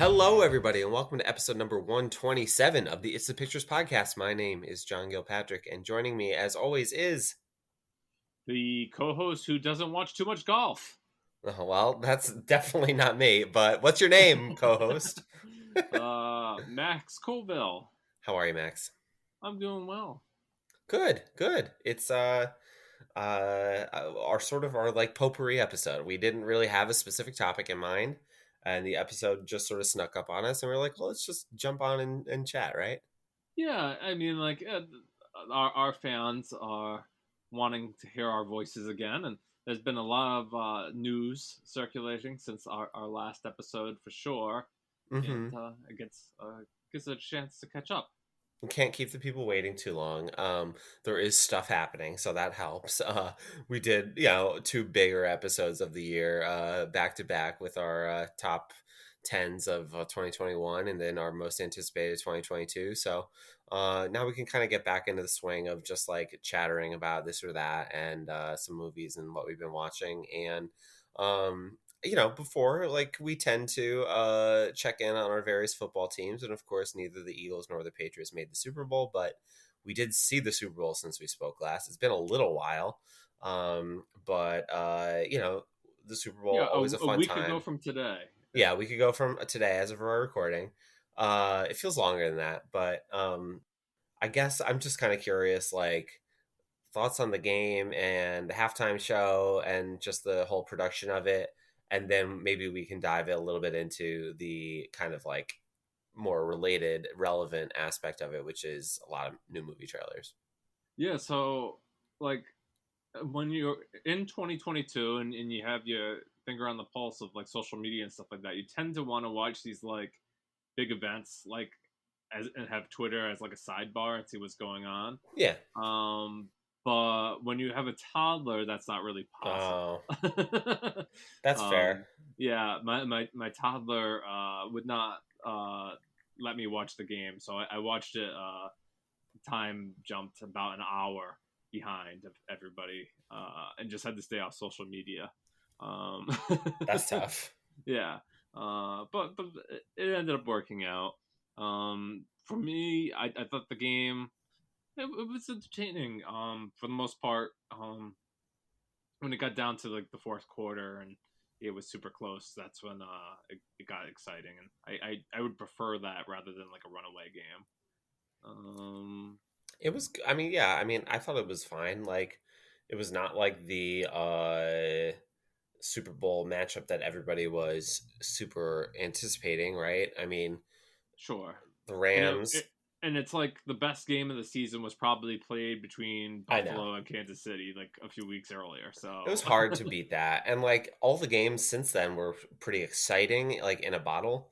Hello, everybody, and welcome to episode number 127 of the It's the Pictures podcast. My name is John Gilpatrick, and joining me, as always, is... The co-host who doesn't watch too much golf. Oh, well, that's definitely not me, but what's your name, co-host? Max Colville. How are you, Max? I'm doing well. Good, good. It's our like potpourri episode. We didn't really have a specific topic in mind, and the episode just sort of snuck up on us, and we are like, well, let's just jump on and chat, right? Yeah, I mean, our fans are wanting to hear our voices again, and there's been a lot of news circulating since our last episode for sure, and Mm-hmm. it gets a chance to catch up. We can't keep the people waiting too long. There is stuff happening, so that helps. We did, two bigger episodes of the year, back to back with our top tens of 2021, and then our most anticipated 2022. So now we can kind of get back into the swing of just like chattering about this or that, and some movies and what we've been watching, and before, like, we tend to check in on our various football teams, and of course neither the Eagles nor the Patriots made the Super Bowl, but we did see the Super Bowl since we spoke last. It's been a little while, but the Super Bowl, Yeah, always a a fun week ago time. from today. Yeah, we could go from today as of our recording. It feels longer than that, but I guess I'm just kind of curious, like, thoughts on the game and the halftime show and just the whole production of it, and then maybe we can dive a little bit into the kind of like more related, relevant aspect of it, which is a lot of new movie trailers. Yeah, so like when you're in 2022 and you have your finger on the pulse of like social media and stuff like that, you tend to want to watch these like big events like and have Twitter as like a sidebar and see what's going on. Yeah. Um, but when you have a toddler, that's not really Oh, possible. that's fair. um, yeah, my toddler would not let me watch the game, so I watched it. Time jumped about an hour behind of everybody, and just had to stay off social media. Um, That's tough. yeah, but it ended up working out. For me, I thought the game it was entertaining. For the most part, when it got down to like the fourth quarter and it was super close, that's when it got exciting, and I would prefer that rather than like a runaway game. It was, I mean, yeah, I mean, I thought it was fine. Like, it was not like the Super Bowl matchup that everybody was super anticipating, right? I mean, Sure. the And Rams. and it's like the best game of the season was probably played between I know. Buffalo and Kansas City like a few weeks earlier. It was So hard to beat that. And like all the games since then were pretty exciting, like in a bottle.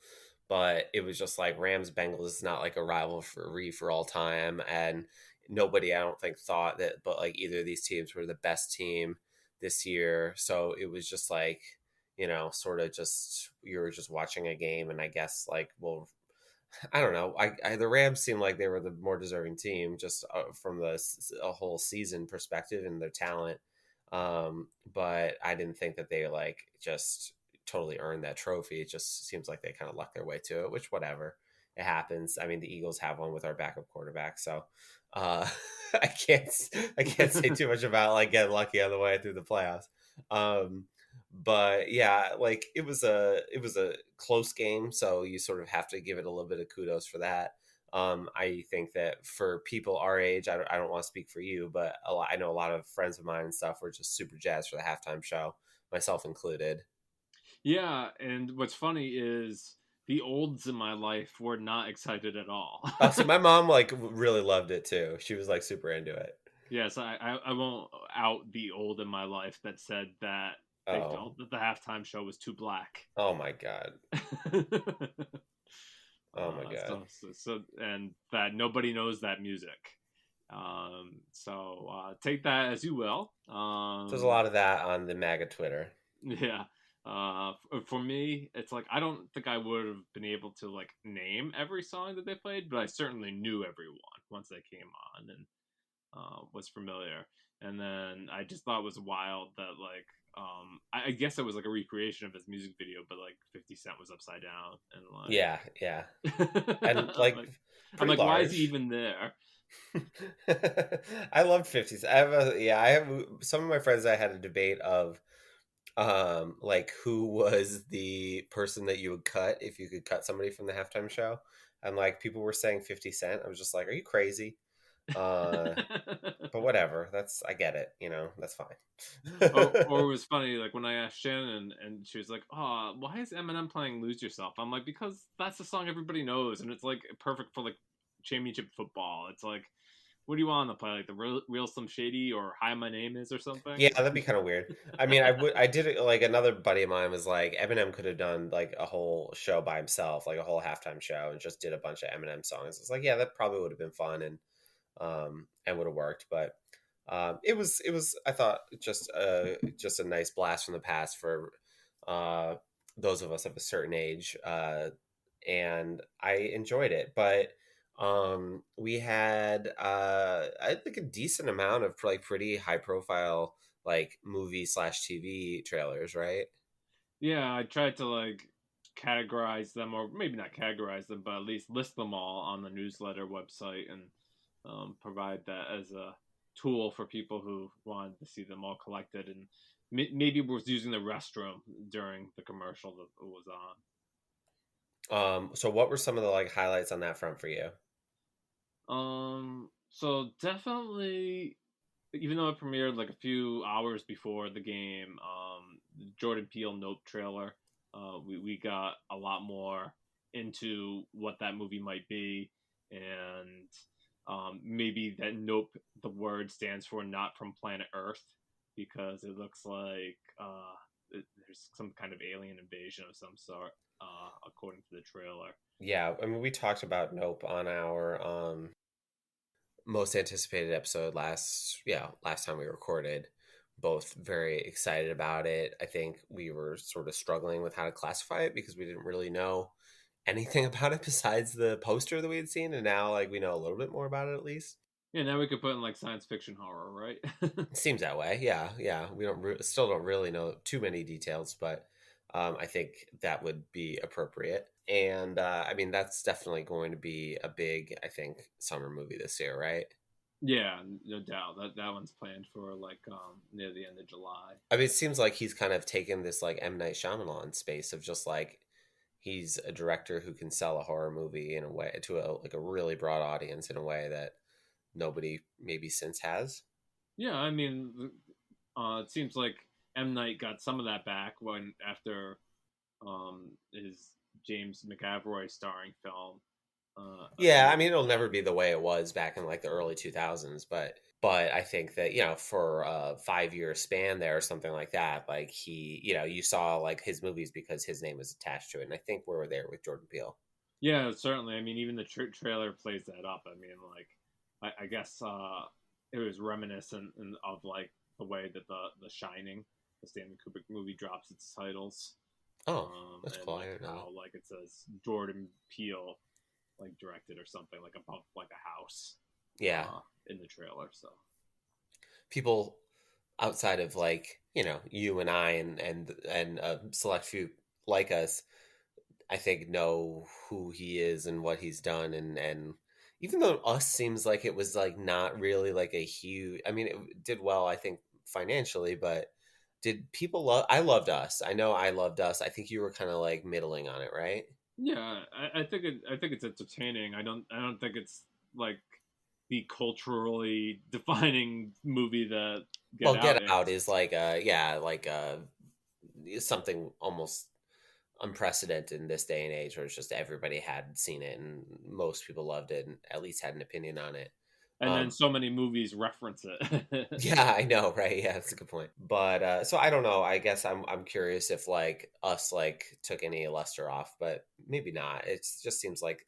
But it was just like Rams Bengals is not like a rivalry for all time. And nobody, I don't think, thought that, but like either of these teams were the best team this year. So it was just like, sort of just, you were just watching a game. And I guess, like, well, I don't know. The Rams seemed like they were the more deserving team just from a whole season perspective and their talent. But I didn't think that they like just totally earned that trophy. It just seems like they kind of lucked their way to it, which whatever. It happens. I mean, the Eagles have one with our backup quarterback, so uh, I can't I can't say too much about like getting lucky on the way through the playoffs. Um, but yeah, like it was a close game, so you sort of have to give it a little bit of kudos for that. I think that for people our age, I don't want to speak for you, but I know a lot of friends of mine and stuff were just super jazzed for the halftime show, myself included. yeah, and what's funny is the olds in my life were not excited at all. So my mom like really loved it too. She was like super into it. Yes, I won't out the old in my life that said that they Oh, felt that the halftime show was too black. oh my god, oh my god. And that nobody knows that music. Take that as you will. There's a lot of that on the MAGA Twitter. Yeah. For me, it's like I don't think I would have been able to like name every song that they played, but I certainly knew everyone once they came on and was familiar. And then I just thought it was wild that like I guess it was like a recreation of his music video, but like 50 Cent was upside down and Yeah, yeah, and like like I'm pretty like, why is he large. even there? I love 50s. I have some of my friends. I had a debate of like who was the person that you would cut if you could cut somebody from the halftime show, and like people were saying 50 Cent. I was just like, are you crazy? Uh, but whatever. That's I get it. That's fine. Or it was funny, like when I asked Shannon, and she was like, "Oh, why is Eminem playing Lose Yourself?" I'm like, because that's the song everybody knows, and it's like perfect for like championship football. It's like, what do you want to play, like the real Slim Shady or Hi My Name Is or something? Yeah, that'd be kind of weird. I mean, I did it like another buddy of mine was like Eminem could have done like a whole show by himself, like a whole halftime show, and just did a bunch of Eminem songs. It's like, yeah, that probably would have been fun and would have worked. But it was I thought just a nice blast from the past for uh, those of us of a certain age, and I enjoyed it. But we had I think a decent amount of like pretty high profile like movie slash TV trailers, right? Yeah, I tried to like categorize them, or maybe not categorize them, but at least list them all on the newsletter website and provide that as a tool for people who wanted to see them all collected and maybe was using the restroom during the commercial that was on. So what were some of the like highlights on that front for you? So definitely, even though it premiered like a few hours before the game, Jordan Peele Nope trailer, we got a lot more into what that movie might be, and maybe that Nope, the word stands for not from planet Earth, because it looks like there's some kind of alien invasion of some sort, according to the trailer. Yeah, I mean we talked about Nope on our most anticipated episode last time we recorded. Both very excited about it. I think we were sort of struggling with how to classify it because we didn't really know anything about it besides the poster that we had seen, and now like we know a little bit more about it at least. Yeah, now we could put in like science fiction horror, right? It seems that way. Yeah, yeah. We still don't really know too many details, but I think that would be appropriate. And I mean, that's definitely going to be a big, I think, summer movie this year, right? Yeah, no doubt. That one's planned for like near the end of July. I mean, it seems like he's kind of taken this like M Night Shyamalan space of just like he's a director who can sell a horror movie in a way to a really broad audience in a way that nobody maybe since has. Yeah, I mean, it seems like M Night got some of that back when after his James McAvoy starring film. Yeah, I Evil mean it'll Dead. never be the way it was back in like the early 2000s, but I think that for a 5 year span there or something like that, like he you saw like his movies because his name was attached to it, and I think we were there with Jordan Peele. Yeah, certainly. I mean, even the trailer plays that up. I mean, like, I guess it was reminiscent of like the way that the Shining, the Stanley Kubrick movie, drops its titles, Oh, that's and cool. I like didn't know that. how like it says Jordan Peele like directed or something like above like a house Yeah, in the trailer. So people outside of like you and I and a select few like us, I think know who he is and what he's done, and even though Us seems like it was like not really like a huge. I mean, it did well, I think financially, but did people love? I loved Us. I know I loved Us. I think you were kind of like middling on it, right? yeah, I think it's entertaining. I don't think it's like the culturally defining movie that Get Well, Get Out Out is. is like yeah, like something almost unprecedented in this day and age where it's just everybody had seen it and most people loved it and at least had an opinion on it. And then Um, so many movies reference it. yeah, I know, right? Yeah, that's a good point. But so I don't know. I guess I'm curious if like Us like took any luster off, but maybe not. It just seems like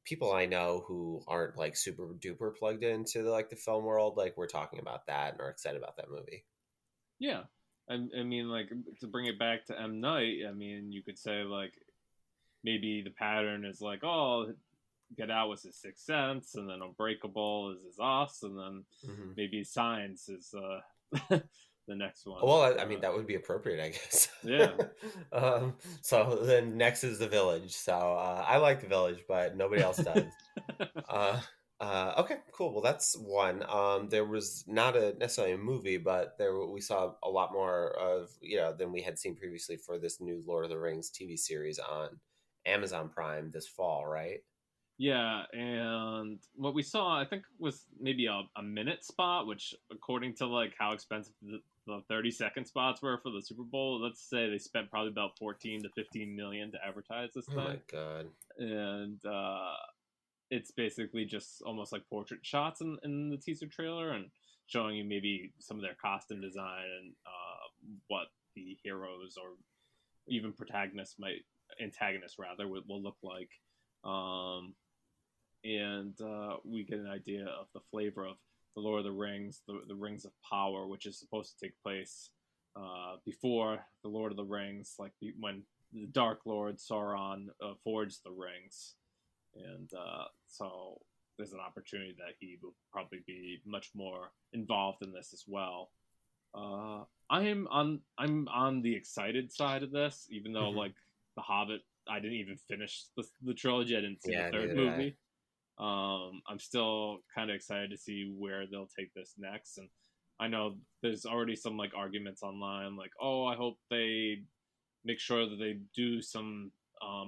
people I know who aren't like super duper plugged into like the film world, like we're talking about that and are excited about that movie. Yeah, I mean, like to bring it back to M Night. I mean, you could say like maybe the pattern is like, oh, Get Out was his Sixth Sense, and then Unbreakable is his Us, and then Hmm. maybe Science is the next one. Well, I mean, that would be appropriate, I guess. Yeah. So then next is The Village. So I like The Village, but nobody else does. Uh, okay, cool. Well, that's one. There was not a necessarily a movie, but there we saw a lot more of than we had seen previously for this new Lord of the Rings TV series on Amazon Prime this fall, right? Yeah, and what we saw, I think, was maybe a minute spot, which, according to like how expensive the 30-second spots were for the Super Bowl, let's say they spent probably about 14 to 15 million to advertise this Oh my thing, god. and it's basically just almost like portrait shots in the teaser trailer and showing you maybe some of their costume design and what the heroes or even protagonists might antagonists rather will look like. Um, and we get an idea of the flavor of the Lord of the Rings, the Rings of Power, which is supposed to take place before the Lord of the Rings, like when the Dark Lord Sauron forged the rings, and so there's an opportunity that he will probably be much more involved in this as well. I'm on the excited side of this, even though Mhm. like The Hobbit, I didn't even finish the trilogy. I didn't see the Yeah, third neither did I. movie. I'm still kind of excited to see where they'll take this next, and I know there's already some like arguments online, like, oh, I hope they make sure that they do some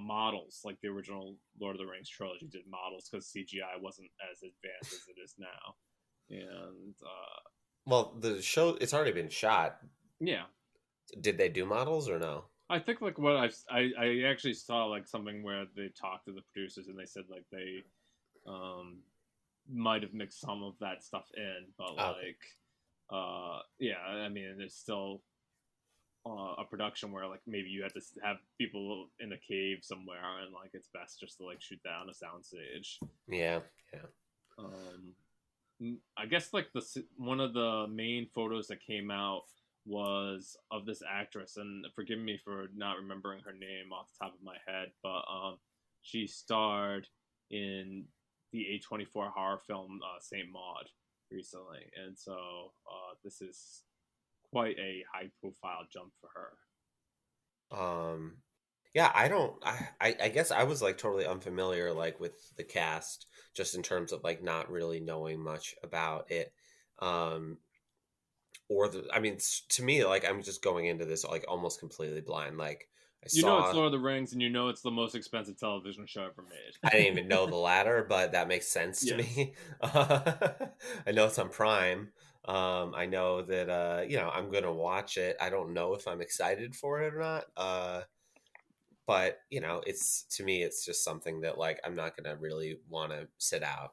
models like the original Lord of the Rings trilogy did models because CGI wasn't as advanced as it is now, and Well, the show it's already been shot. yeah, Did they do models or no? I think like what I actually saw like something where they talked to the producers and they said like they um might have mixed some of that stuff in, but Oh, okay. like yeah, I mean it's still a production where like maybe you had to have people in a cave somewhere and like it's best just to like shoot that on a soundstage. Yeah, yeah. um I guess like the one of the main photos that came out was of this actress, and forgive me for not remembering her name off the top of my head, but she starred in the A24 horror film Saint Maud recently, and so this is quite a high profile jump for her. Um, yeah, I don't. I guess I was like totally unfamiliar like with the cast, just in terms of like not really knowing much about it. Um, or the. I mean, to me, like I'm just going into this like almost completely blind. Like I You know it's saw. Lord of the Rings, and you know it's the most expensive television show ever I didn't made. even know the latter, but that makes sense to Yes. me. I know it's on Prime. I know that I'm gonna watch it. I don't know if I'm excited for it or not. But it's to me it's just something that like I'm not gonna really want to sit out.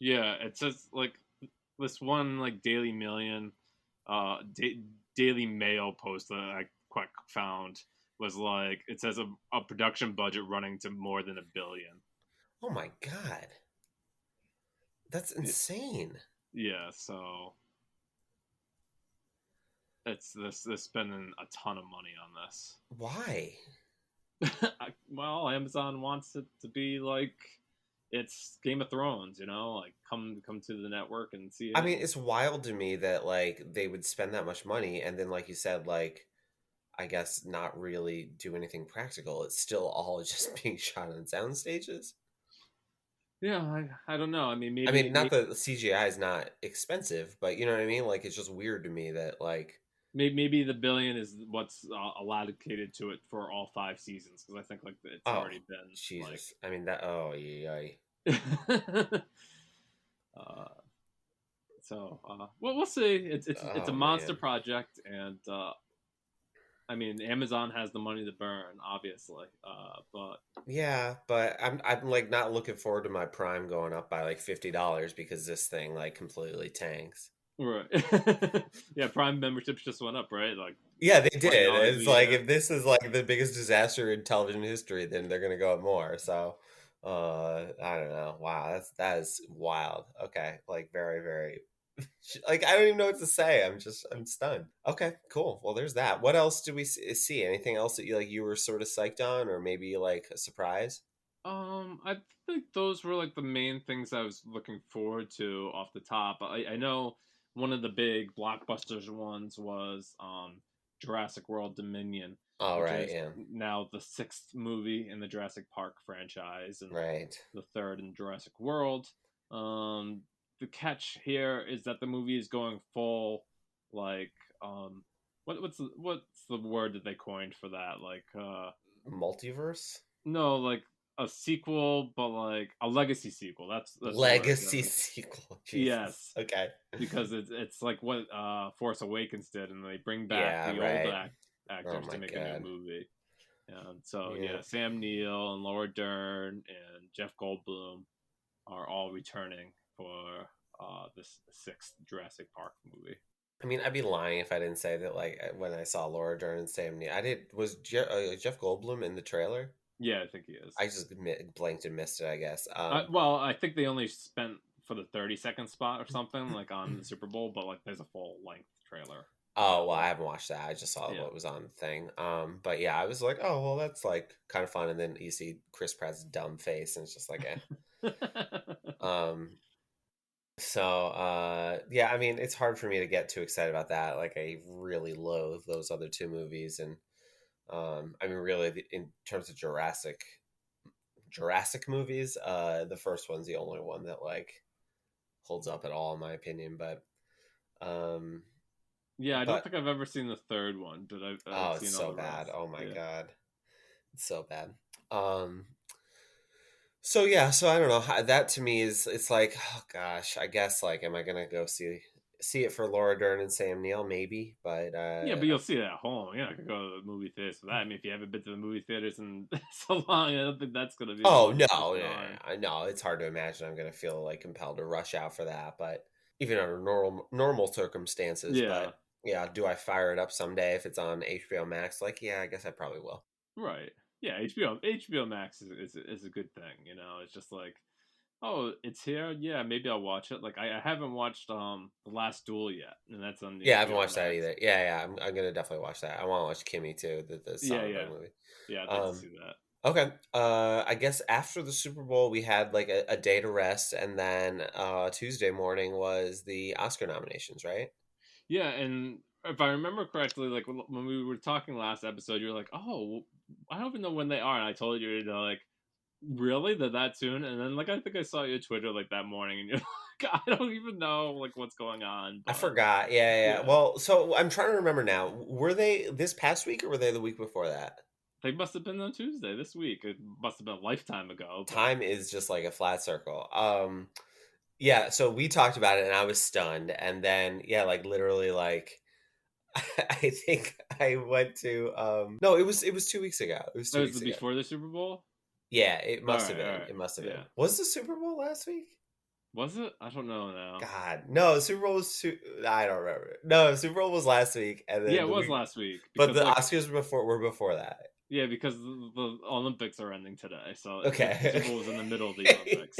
Yeah, it says like this one like Daily Million, Daily Mail post that I quite found was like it says a production budget running to more than $1 billion. Oh my god, that's insane. Yeah, so it's this they're spending a ton of money on this. Why? Well, Amazon wants it to be like it's Game of Thrones, like come to the network and see I it. mean, it's wild to me that like they would spend that much money and then like you said, like I guess not really do anything practical. It's still all just being shot on sound stages. Yeah, I don't know. I mean, I mean, not maybe that CGI is not expensive, but you know what I mean? Like it's just weird to me that like maybe the billion is what's allocated to it for all 5 seasons because I think like it's oh, already been like. Jesus. I mean that oh yeah. uh, so well, we'll see. It's a Oh monster man. project, and I mean Amazon has the money to burn, obviously. But Yeah, but I'm like not looking forward to my Prime going up by like $50 because this thing like completely tanks. right, yeah, Prime memberships just went up, right? Like Yeah, they did. $20 a It's like year. if this is like the biggest disaster in television history, then they're gonna go up more. So, I don't know. Wow, that is wild. Okay, like very very, like I don't even know what to say. I'm stunned. Okay, cool. Well, there's that. What else do we see? Anything else that you were sort of psyched on, or maybe like a surprise? I think those were like the main things I was looking forward to off the top. I know one of the big blockbusters ones was Jurassic World Dominion, Oh, which right, is yeah, now the sixth movie in the Jurassic Park franchise and right. the third in Jurassic World. Um, the catch here is that the movie is going full, like, what's the word that they coined for that? Like, Multiverse? no, like a sequel, but like a legacy sequel. That's the word. Legacy sequel. Jesus. Yes, Okay. because it's like what Force Awakens did, and they bring back Yeah, the old right. Oh actors to my make a new God. movie. And so Yeah. yeah, Sam Neill and Laura Dern and Jeff Goldblum are all returning for this sixth Jurassic Park movie. I mean, I'd be lying if I didn't say that. Like when I saw Laura Dern and Sam Neill, I did. Was Jeff Goldblum in the trailer? Yeah, I think he is. I just blanked and missed it. I guess. Well, I think they only spent for the 30-second spot or something like on the Super Bowl, but like there's a full length trailer Oh well, I available. haven't watched that. I just saw Yeah. what was on the thing. But yeah, I was like, oh well, that's like kind of fun. And then you see Chris Pratt's dumb face, and it's just like, eh. Um. So yeah, I mean, it's hard for me to get too excited about that. Like, I really loathe those other two movies, and I mean, really, in terms of Jurassic movies, the first one's the only one that like holds up at all, in my opinion. Um, Yeah, I don't but think I've ever seen the third one, but I've oh, it's seen all so the bad. rest. Oh my Yeah. God, it's so bad. Um, so yeah, so I don't know. That to me is it's like, oh gosh, I guess like, am I gonna go see it for Laura Dern and Sam Neill? Maybe, but Yeah, but you'll see it at home. You're not gonna go to the movie theaters for that. I mean, if you haven't been to the movie theaters in so long, I don't think that's gonna be the oh no, motivation yeah, on. I know it's hard to imagine I'm gonna feel like compelled to rush out for that, but even under normal circumstances. Yeah, But yeah, do I fire it up someday if it's on HBO Max? Like, yeah, I guess I probably will. right. Yeah, HBO Max is a good thing. You know, it's just like, oh, it's here. Yeah, maybe I'll watch it. Like I haven't watched The Last Duel yet, and that's on the Yeah, I haven't HBO watched that Max. either. Yeah, yeah, I'm gonna definitely watch that. I want to watch Kimmy too, the Yeah, Soderbergh yeah, movie. yeah. I'd like to Um, see that. okay. I guess after the Super Bowl, we had like a day to rest, and then Tuesday morning was the Oscar nominations, right? Yeah, and if I remember correctly, like when we were talking last episode, you were like, "Oh, I don't even know when they are," and I told you, like, "Really? They're that soon?" And then, like, I think I saw your Twitter like that morning, and you're like, "I don't even know like what's going on," I but forgot. Yeah, yeah, yeah. yeah, Well, so I'm trying to remember now. Were they this past week or were they the week before that? they must have been on Tuesday this week. It must have been a lifetime ago, but Time is just like a flat circle. Yeah, so we talked about it and I was stunned. And then yeah, like literally like I think I went to no, it was 2 weeks ago. It was it two was the weeks ago. before the Super Bowl. Yeah, it All must have right, all been. right, It must have been. yeah. Was the Super Bowl last week? Was it? I don't know now. God, no, the Super Bowl was I don't remember. No, Super Bowl was last week, and Yeah, then it the was week, last week but because the like Oscars were before that. yeah, because the Olympics are ending today, so the Super Okay. Bowl was in the middle of the Olympics.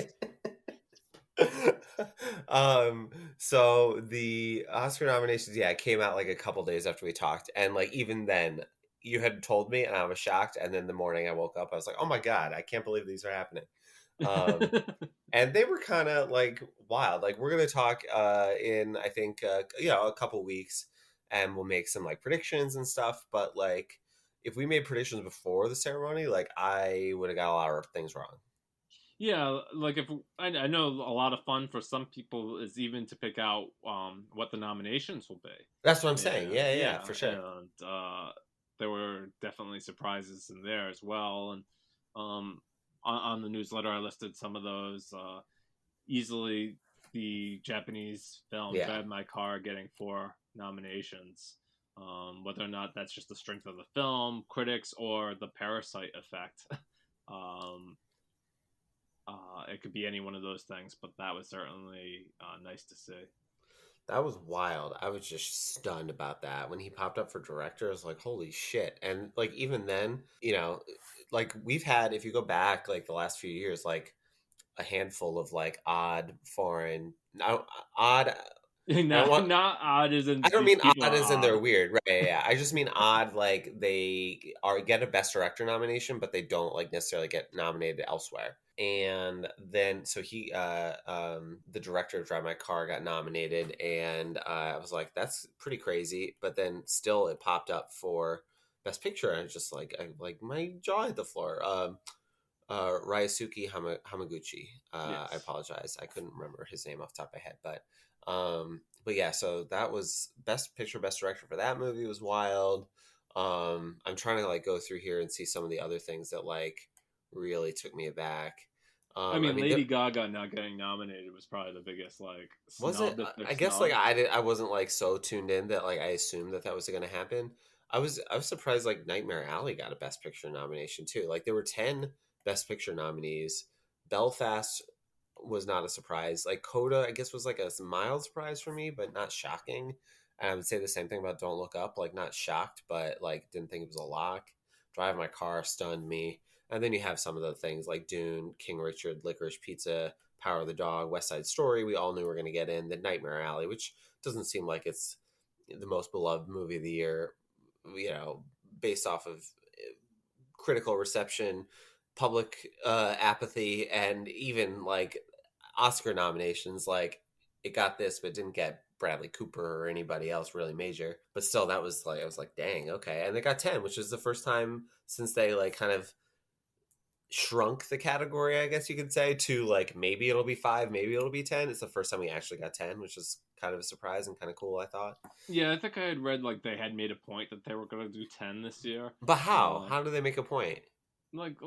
um so the Oscar nominations, yeah, came out like a couple days after we talked, and like even then you had told me and I was shocked, and then the morning I woke up I was like, oh my God, I can't believe these are happening. um and they were kind of like wild. Like, we're gonna talk in, I think, a couple weeks, and we'll make some like predictions and stuff, but like if we made predictions before the ceremony, like I would have got a lot of things wrong. Yeah, like if I know a lot of fun for some people is even to pick out what the nominations will be, That's what I'm saying. and Yeah, yeah, yeah, for sure. and there were definitely surprises in there as well. And on the newsletter, I listed some of those. Easily, the Japanese film Yeah. "Drive My Car" getting 4 nominations. Whether or not that's just the strength of the film, critics, or the Parasite effect. um, it could be any one of those things, but that was certainly nice to see. That was wild. I was just stunned about that. When he popped up for director, I was like, holy shit. And like even then, like we've had, if you go back like the last few years, like a handful of like odd foreign, no, odd I don't not want. not odd as I in don't these mean people odd are as in they're odd. weird, right? Yeah, yeah. I just mean odd like they are get a best director nomination, but they don't like necessarily get nominated elsewhere. And then so the director of Drive My Car got nominated, and I was like, that's pretty crazy. But then still, it popped up for Best Picture, and it's just like like my jaw hit the floor. Ryosuke Hamaguchi. I Yes. apologize, I couldn't remember his name off the top of my head, but yeah, so that was Best Picture, Best Director for that movie was wild. I'm trying to like go through here and see some of the other things that like really took me aback. I I mean, mean, Lady Gaga not getting nominated was probably the biggest like was it? snub if they're I guess like snubs. I wasn't like so tuned in that like I assumed that was going to happen. I was surprised like Nightmare Alley got a Best Picture nomination too. Like there were 10 Best Picture nominees. Belfast was not a surprise. Like Coda, I guess was like a mild surprise for me, but not shocking. And I would say the same thing about Don't Look Up. Like not shocked, but like didn't think it was a lock. Drive My Car stunned me. And then you have some of the things like Dune, King Richard, Licorice Pizza, Power of the Dog, West Side Story. We all knew we were going to get in. The Nightmare Alley, which doesn't seem like it's the most beloved movie of the year, you know, based off of critical reception, public apathy, and even like Oscar nominations. Like it got this, but didn't get Bradley Cooper or anybody else really major. But still, that was like I was like, dang, okay. And they got 10, which is the first time since they like kind of shrunk the category, I guess you could say, to like maybe it'll be 5, maybe it'll be 10. It's the first time we actually got 10, which is kind of a surprise and kind of cool, I thought. Yeah, I think I had read like they had made a point that they were going to do 10 this year. But how? Uh, How do they make a point? like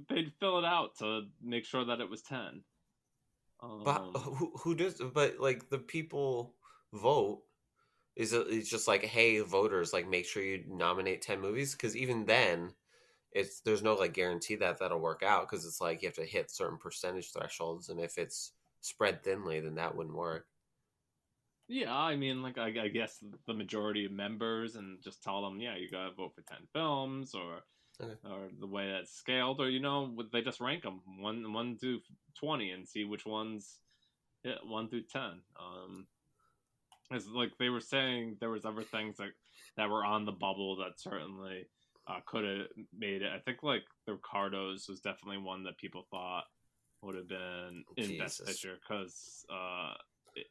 they'd fill it out to make sure that it was 10. But Um, who does? But like the people vote it's just like, hey, voters, like make sure you nominate 10 movies because even then, it's there's no like guarantee that that'll work out because it's like you have to hit certain percentage thresholds, and if it's spread thinly, then that wouldn't work. yeah, I mean, like I guess the majority of members and just tell them, yeah, you gotta vote for 10 films, Okay. or the way that's scaled, or they just rank them one to 20 and see which ones hit 1 through 10. As like they were saying, there was other things that were on the bubble that certainly could have made it. I think like the Ricardos was definitely one that people thought would have been in Best Jesus, Picture because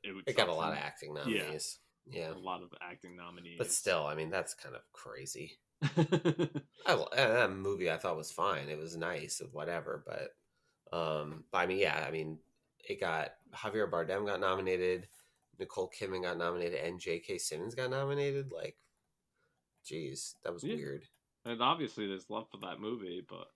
it would it got suck a for lot of acting yeah nominees. Yeah, a lot of acting but nominees. still, I mean, that's kind of crazy. That movie I thought was fine. It was nice, whatever. But I mean, yeah, I mean, it got Javier Bardem got nominated, Nicole Kidman got nominated, and J.K. Simmons got nominated. Like, geez, that was Yeah, weird. and obviously there's love for that movie, but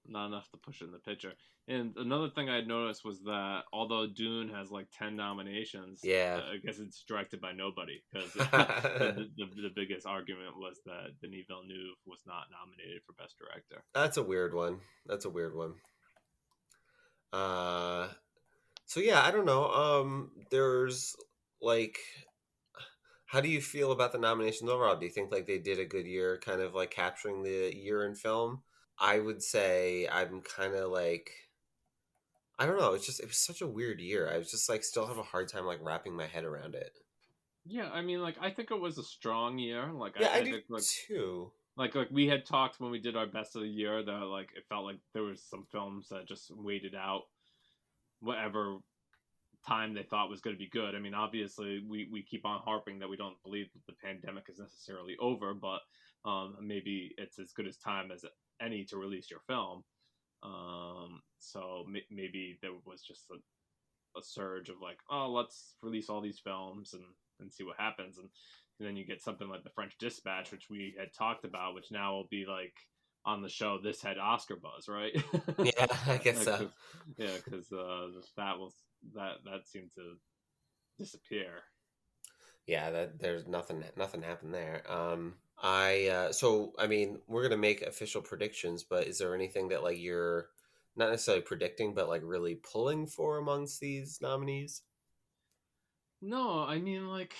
not enough to push it in the picture. And another thing I noticed was that although Dune has like 10 nominations, Yeah, I guess it's directed by nobody because the biggest argument was that Denis Villeneuve was not nominated for Best Director. that's a weird one. That's a weird one. Uh, so yeah, I don't know. There's like, how do you feel about the nominations overall? Do you think like they did a good year, kind of like capturing the year in film? I would say I'm kind of like I don't know. It was such a weird year. I was just like still have a hard time like wrapping my head around it. Yeah, I mean, like I think it was a strong year. Like Yeah, I I do think too. like we had talked when we did our best of the year that like it felt like there was some films that just waited out whatever time they thought was going to be good. I mean, obviously, we keep on harping that we don't believe that the pandemic is necessarily over, but maybe it's as good as time as any to release your film. So maybe there was just a surge of like, oh, let's release all these films and see what happens. And then you get something like The French Dispatch, which we had talked about, which now will be like on the show. This had Oscar buzz, right? Yeah, I guess so. Cause, yeah, because that seemed to disappear. Yeah, that there's nothing happened there. I so I mean we're gonna make official predictions, but is there anything that like you're not necessarily predicting, but like really pulling for amongst these nominees? No, I mean like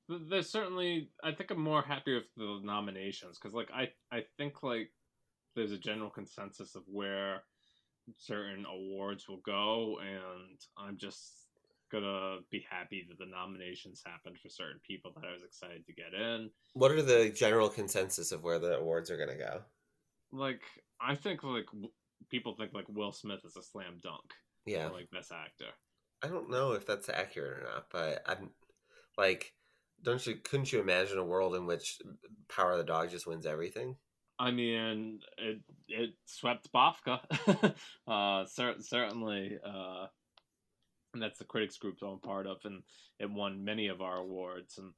there's certainly. I think I'm more happy with the nominations because like I think like there's a general consensus of where certain awards will go, and I'm just gonna be happy that the nominations happened for certain people that I was excited to get in. What are the general consensus of where the awards are going to go? Like, I think people think like Will Smith is a slam dunk Yeah. for like best actor. I don't know if that's accurate or not, but I'm like, couldn't you imagine a world in which Power of the Dog just wins everything? I mean, it swept BAFTA. Certainly, and that's the critics group I'm part of, and it won many of our awards. And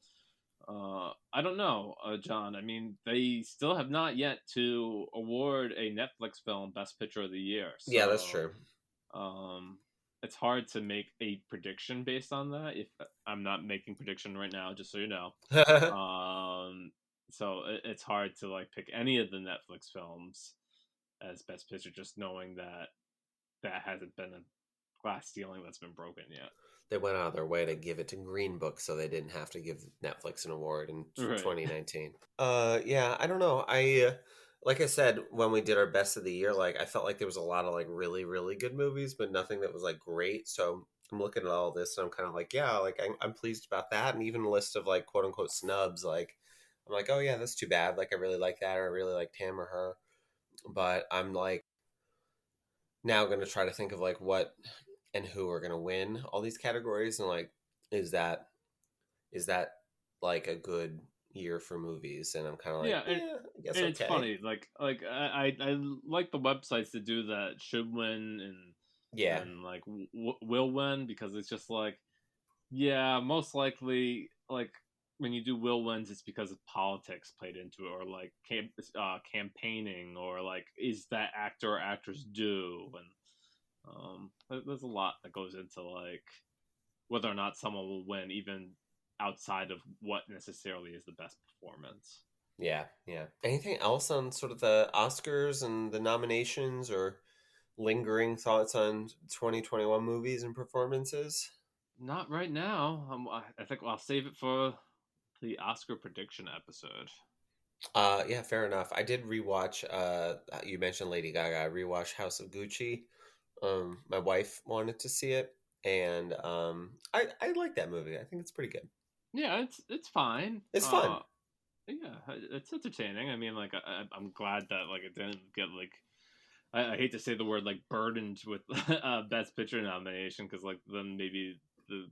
I don't know, John. I mean, they still have not yet to award a Netflix film Best Picture of the Year. Yeah, that's So true. um, it's hard to make a prediction based on that. If I'm not making prediction right now, just so you know. Um, so it's hard to like pick any of the Netflix films as Best Picture, just knowing that that hasn't been a glass ceiling that's been broken yet. They went out of their way to give it to Green Book so they didn't have to give Netflix an award in Right. 2019. Yeah, I don't know. Like I said, when we did our best of the year, like I felt like there was a lot of like really, really good movies, but nothing that was like great. So I'm looking at all this and I'm kind of like, yeah, like I'm pleased about that. And even a list of like quote unquote snubs, like I'm like, oh yeah, that's too bad. Like I really like that, or I really liked him or her. But I'm like now going to try to think of like what and who are going to win all these categories, and like is that is that like a good year for movies? And I'm kind of like, Yeah, yeah, I guess it's okay. funny. Like I like the websites that do that should win Yeah, and like will win, because it's just like, yeah, most likely like when you do will wins, it's because of politics played into it, or like campaigning, or like is that actor or actress due, and there's a lot that goes into like whether or not someone will win, even outside of what necessarily is the best performance. yeah, yeah. Anything else on sort of the Oscars and the nominations, or lingering thoughts on 2021 movies and performances? Not right now. I think I'll save it for the Oscar prediction episode. Yeah, fair enough. I did rewatch. You mentioned Lady Gaga. I rewatched House of Gucci. My wife wanted to see it, and I like that movie. I think it's pretty good. Yeah, it's fine. It's fun. Yeah, it's entertaining. I mean, like I'm glad that like it didn't get like I hate to say the word like burdened with best picture nomination, because like then maybe the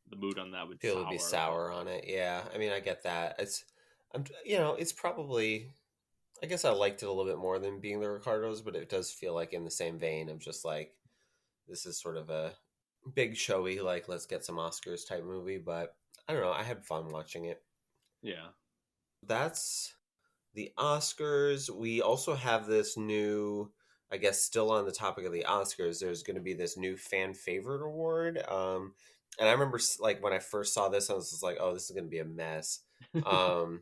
the mood on that would People would be sour. But sour on it. Yeah, I mean, I get that. It's probably. I guess I liked it a little bit more than Being the Ricardos, but it does feel like in the same vein of just like this is sort of a big showy, like let's get some Oscars type movie. But I don't know. I had fun watching it. yeah, That's the Oscars. We also have this new, I guess, still on the topic of the Oscars. There's going to be this new fan favorite award. And I remember like when I first saw this, I was just like, oh, this is going to be a mess. Um,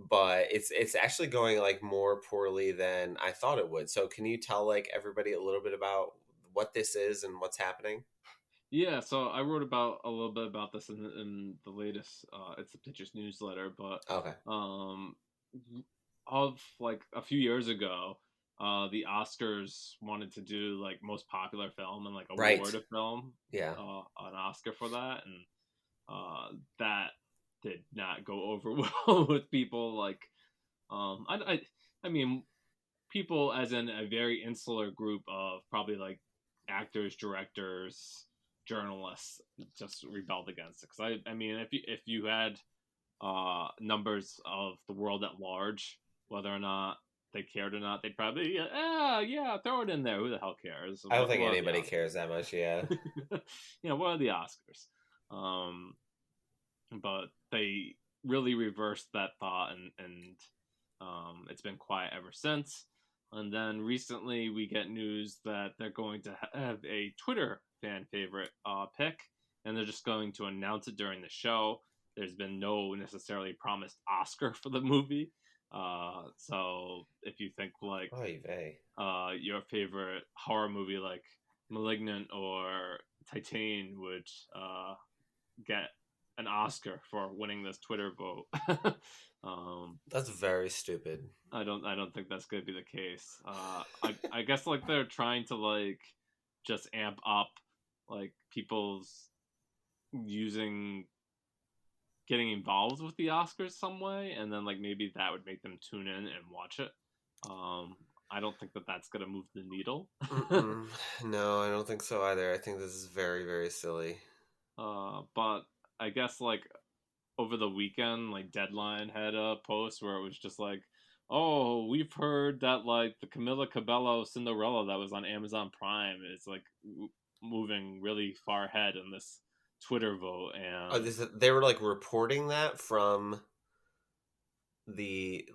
but it's actually going like more poorly than I thought it would. So can you tell like everybody a little bit about what this is and what's happening? yeah. So I wrote about a little bit about this in the latest It's the Pictures newsletter, but Okay. um, of like a few years ago, the Oscars wanted to do like most popular film and like award Right. a film Yeah. an Oscar for that, and that did not go over well with people. Like, I mean, people as in a very insular group of probably like actors, directors, journalists just rebelled against it. Because I mean, if you had numbers of the world at large, whether or not they cared or not, they'd probably yeah, throw it in there. Who the hell cares? I don't think What are the anybody cares that Oscars? much. Yeah. What are the Oscars? Um, but they really reversed that thought, and it's been quiet ever since. And then recently, we get news that they're going to have a Twitter fan favorite pick, and they're just going to announce it during the show. There's been no necessarily promised Oscar for the movie. So if you think like Oy vey. your favorite horror movie like Malignant or Titan would get an Oscar for winning this Twitter vote. That's very stupid. I don't think that's gonna be the case. I guess like they're trying to like just amp up like people's using getting involved with the Oscars some way, and then like maybe that would make them tune in and watch it. Um, I don't think that that's gonna move the needle. Mm-mm. No, I don't think so either. I think this is very, very silly. But I guess like over the weekend, like Deadline had a post where it was just like, "Oh, we've heard that like the Camila Cabello Cinderella that was on Amazon Prime is like moving really far ahead in this Twitter vote," Oh, and they were like reporting that from the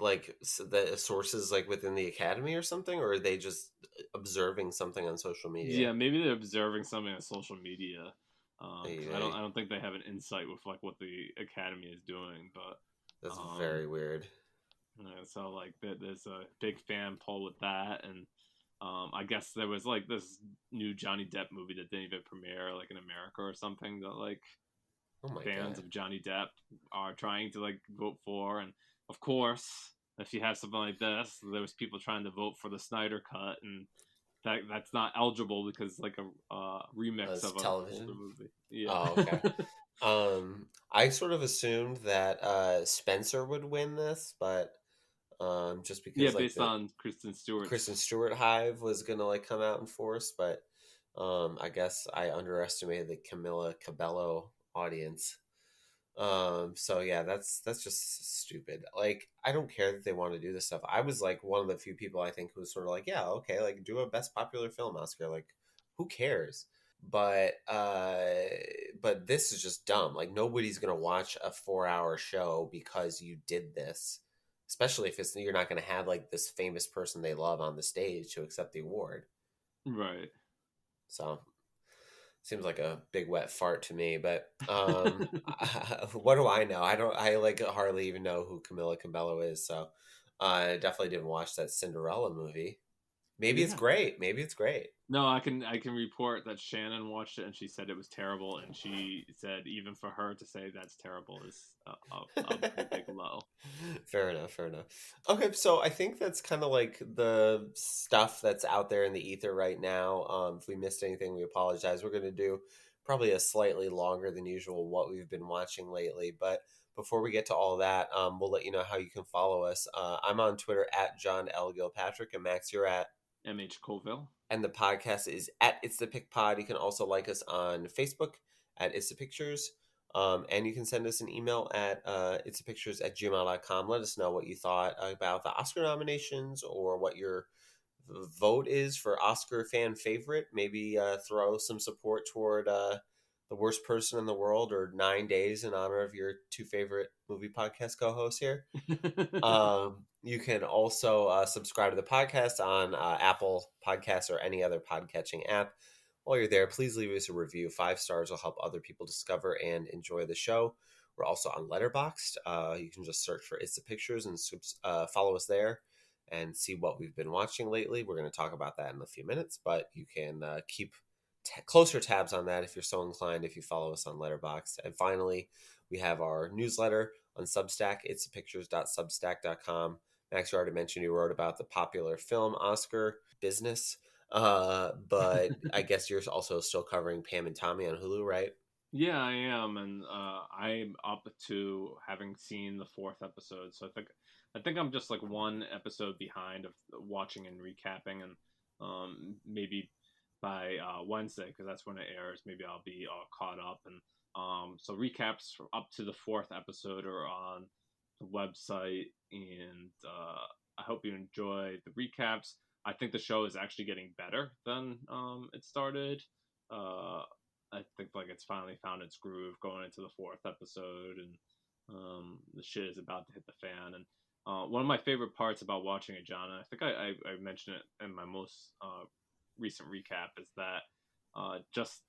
sources like within the academy or something, or are they just observing something on social media? yeah, maybe they're observing something on social media. Ay, Because I ay. don't think they have an insight with like what the Academy is doing, but That's um, very weird. so like there's a big fan poll with that, and I guess there was like this new Johnny Depp movie that didn't even premiere like in America or something that like Oh my fans god. of Johnny Depp are trying to like vote for, and of course, if you have something like this, there was people trying to vote for the Snyder cut, and that's not eligible because like a remix As of an older television. movie. Yeah. Oh, okay. I sort of assumed that Spencer would win this, but just Yeah, because like based the on Kristen Stewart's. Kristen Stewart hive was gonna like come out in force, but I guess I underestimated the Camilla Cabello audience. So yeah, that's just stupid. Like, I don't care that they want to do this stuff. I was like one of the few people I think who was sort of like, yeah, okay, like do a best popular film Oscar. Like, who cares? But but this is just dumb. Like, nobody's gonna watch a 4 hour show because you did this. Especially if you're not gonna have like this famous person they love on the stage to accept the award. Right. So seems like a big wet fart to me, but what do I know? I like hardly even know who Camila Cabello is, so I definitely didn't watch that Cinderella movie. Maybe it's Yeah. great. Maybe it's great. No, I can report that Shannon watched it and she said it was terrible, and she said even for her to say that's terrible is a pretty big low. Fair enough, fair enough. Okay, so I think that's kind of like the stuff that's out there in the ether right now. If we missed anything, we apologize. We're going to do probably a slightly longer than usual what we've been watching lately. But before we get to all that, we'll let you know how you can follow us. I'm on Twitter at John L. Gilpatrick, and Max, you're at. MH Colville. And the podcast is at It's the Pick Pod. You can also like us on Facebook at It's the Pictures. And you can send us an email at it's the pictures at gmail.com. Let us know what you thought about the Oscar nominations or what your vote is for Oscar fan favorite. Maybe throw some support toward the worst person in the world or 9 days in honor of your two favorite movie podcast co-hosts here. You can also subscribe to the podcast on Apple Podcasts or any other podcatching app. While you're there, please leave us a review. 5 stars will help other people discover and enjoy the show. We're also on Letterboxd. You can just search for It's the Pictures and follow us there and see what we've been watching lately. We're going to talk about that in a few minutes, but you can keep closer tabs on that if you're so inclined if you follow us on Letterboxd. And finally, we have our newsletter on Substack. It's pictures.substack.com. Max, you already mentioned you wrote about the popular film Oscar business, but I guess you're also still covering Pam and Tommy on Hulu, right? Yeah, I am, and I'm up to having seen the fourth episode. So I think I'm just like one episode behind of watching and recapping, and maybe by Wednesday, because that's when it airs, maybe I'll be all caught up. And so recaps up to the fourth episode are on the website, and I hope you enjoy the recaps. I think the show is actually getting better than it started. Uh, I think like it's finally found its groove going into the fourth episode, and the shit is about to hit the fan. And one of my favorite parts about watching it, John, and I think I mentioned it in my most recent recap, is that just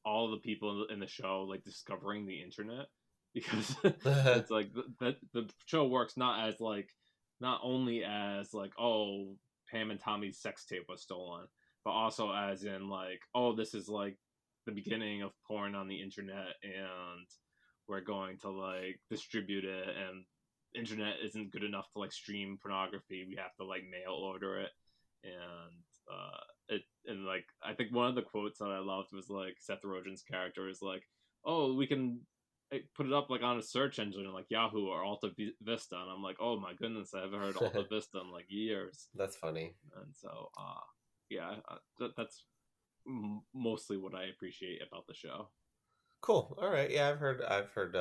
all the people in the show like discovering the internet, because it's like the show works not only as like, oh, Pam and Tommy's sex tape was stolen, but also as in like, oh, this is like the beginning of porn on the internet, and we're going to like distribute it, and internet isn't good enough to like stream pornography, we have to like mail order it. And it and like I think one of the quotes that I loved was like Seth Rogen's character is like, oh, we can put it up like on a search engine like Yahoo or Alta Vista, and I'm like, oh my goodness, I haven't heard Alta Vista in like years. That's funny. And so, yeah, that's mostly what I appreciate about the show. Cool. All right. Yeah, I've heard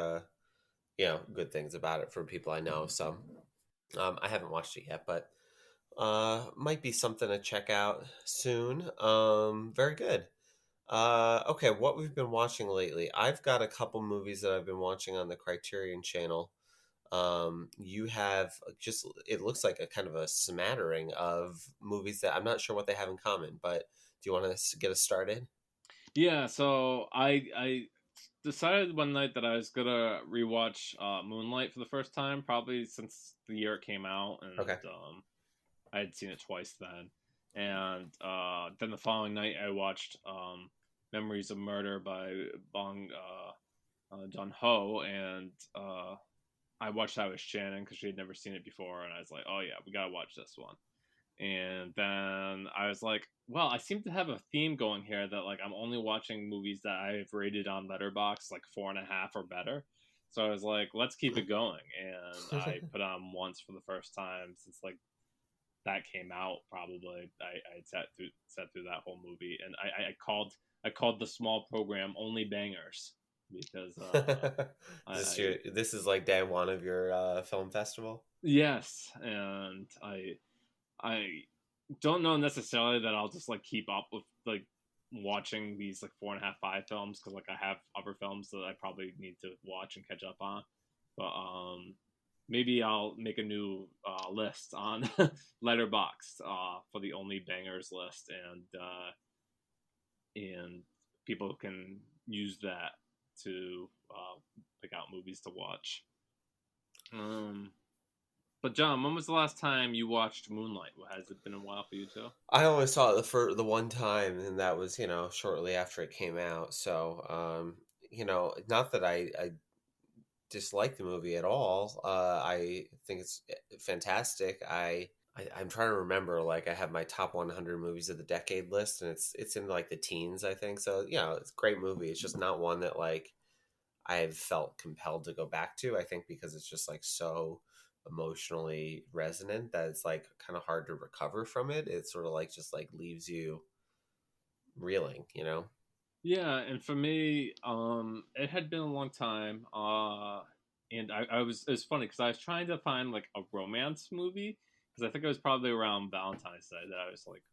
good things about it from people I know. So I haven't watched it yet, but might be something to check out soon. Very good. Okay, what we've been watching lately. I've got a couple movies that I've been watching on the Criterion channel. You have just, it looks like a kind of a smattering of movies that I'm not sure what they have in common, but do you want to get us started? Yeah, so I decided one night that I was gonna rewatch Moonlight for the first time, probably since the year it came out, and Okay. I had seen it twice then. And then the following night, I watched Memories of Murder by Bong Joon Ho, and I watched that with Shannon because she had never seen it before, and I was like, "Oh yeah, we gotta watch this one." And then I was like, "Well, I seem to have a theme going here that like I'm only watching movies that I've rated on Letterboxd like 4.5 or better." So I was like, "Let's keep it going," and I put on once for the first time since like that came out. Probably I sat through that whole movie, and I called the small program only bangers because This is like day one of your film festival? yes, and I don't know necessarily that I'll just like keep up with like watching these like 4.5 5 films because like I have other films that I probably need to watch and catch up on, but maybe I'll make a new list on Letterboxd for the only bangers list, and people can use that to pick out movies to watch. Um, but John, when was the last time you watched Moonlight? Has it been a while for you too? I only saw it for the one time, and that was, shortly after it came out. So, not that I dislike the movie at all. I think it's fantastic. I'm trying to remember. Like, I have my top 100 movies of the decade list, and it's in like the teens, I think. So, it's a great movie. It's just not one that like I've felt compelled to go back to. I think because it's just like so emotionally resonant that it's like kind of hard to recover from it. It sort of like just like leaves you reeling. Yeah, and for me, it had been a long time, and I was it was funny because I was trying to find like a romance movie because I think it was probably around Valentine's Day that I was like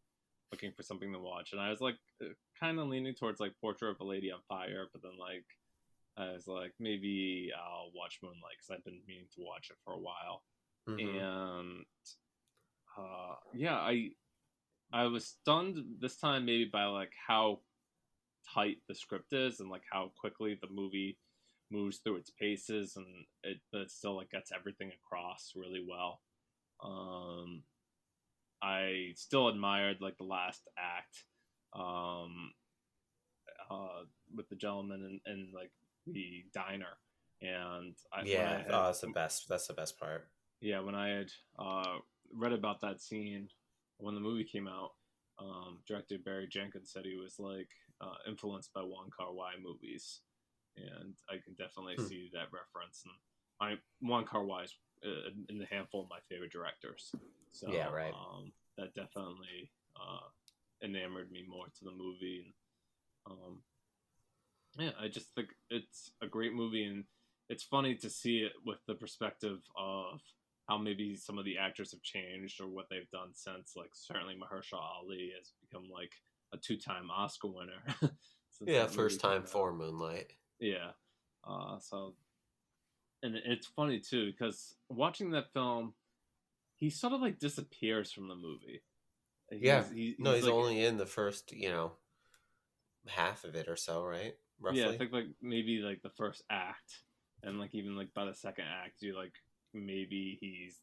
looking for something to watch, and I was like kind of leaning towards like Portrait of a Lady on Fire, but then like I was like maybe I'll watch Moonlight because I've been meaning to watch it for a while, Hmm. and yeah, I was stunned this time maybe by like how tight the script is and like how quickly the movie moves through its paces, and but it still like gets everything across really well. Um, I still admired like the last act, um, with the gentleman and like the diner, and when I Yeah, had oh, that's the best. That's the best part. yeah when I had read about that scene when the movie came out, director Barry Jenkins said he was like influenced by Wong Kar Wai movies, and I can definitely Hmm. see that reference. And Wong Kar Wai is in the handful of my favorite directors, Yeah, so right. that definitely enamored me more to the movie. And yeah, I just think it's a great movie, and it's funny to see it with the perspective of how maybe some of the actors have changed or what they've done since. Like certainly Mahershala Ali has become like a two-time Oscar winner since Yeah, that movie first time came out. for Moonlight. Yeah, so and it's funny too because watching that film, he sort of like disappears from the movie. Yeah. No, He's he's like only in the first, half of it or so, right? yeah, I Roughly. think like maybe like the first act, and like even like by the second act, you like maybe he's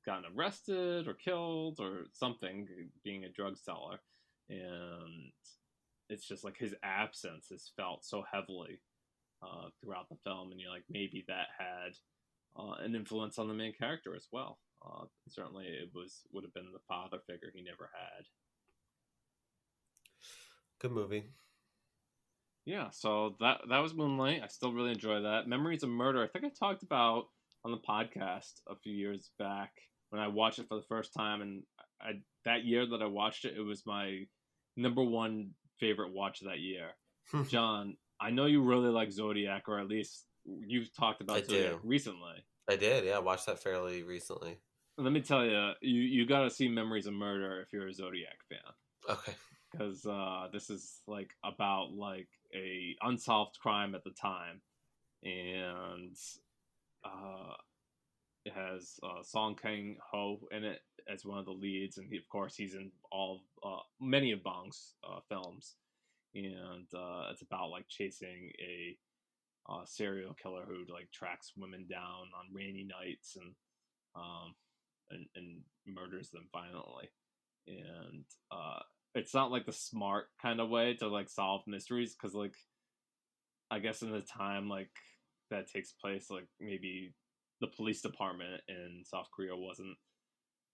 gotten arrested or killed or something, being a drug seller, and it's just like his absence is felt so heavily throughout the film, and you're like maybe that had an influence on the main character as well. Certainly, it would have been the father figure he never had. Good movie. Yeah, so that was Moonlight. I still really enjoy that. Memories of Murder. I think I talked about on the podcast a few years back when I watched it for the first time, and that year that I watched it, it was my number one favorite watch of that year. John, I know you really like Zodiac, or at least you've talked I about Zodiac do. recently. I did. Yeah, I watched that fairly recently. Let me tell you, you got to see Memories of Murder if you're a Zodiac fan, Okay. because this is like about like a unsolved crime at the time, and uh, it has Song Kang Ho in it as one of the leads, and of course he's in all many of Bong's films, and it's about like chasing a serial killer who like tracks women down on rainy nights um, and murders them violently, and it's not like the smart kind of way to like solve mysteries because like I guess in the time like that takes place, like maybe the police department in South Korea wasn't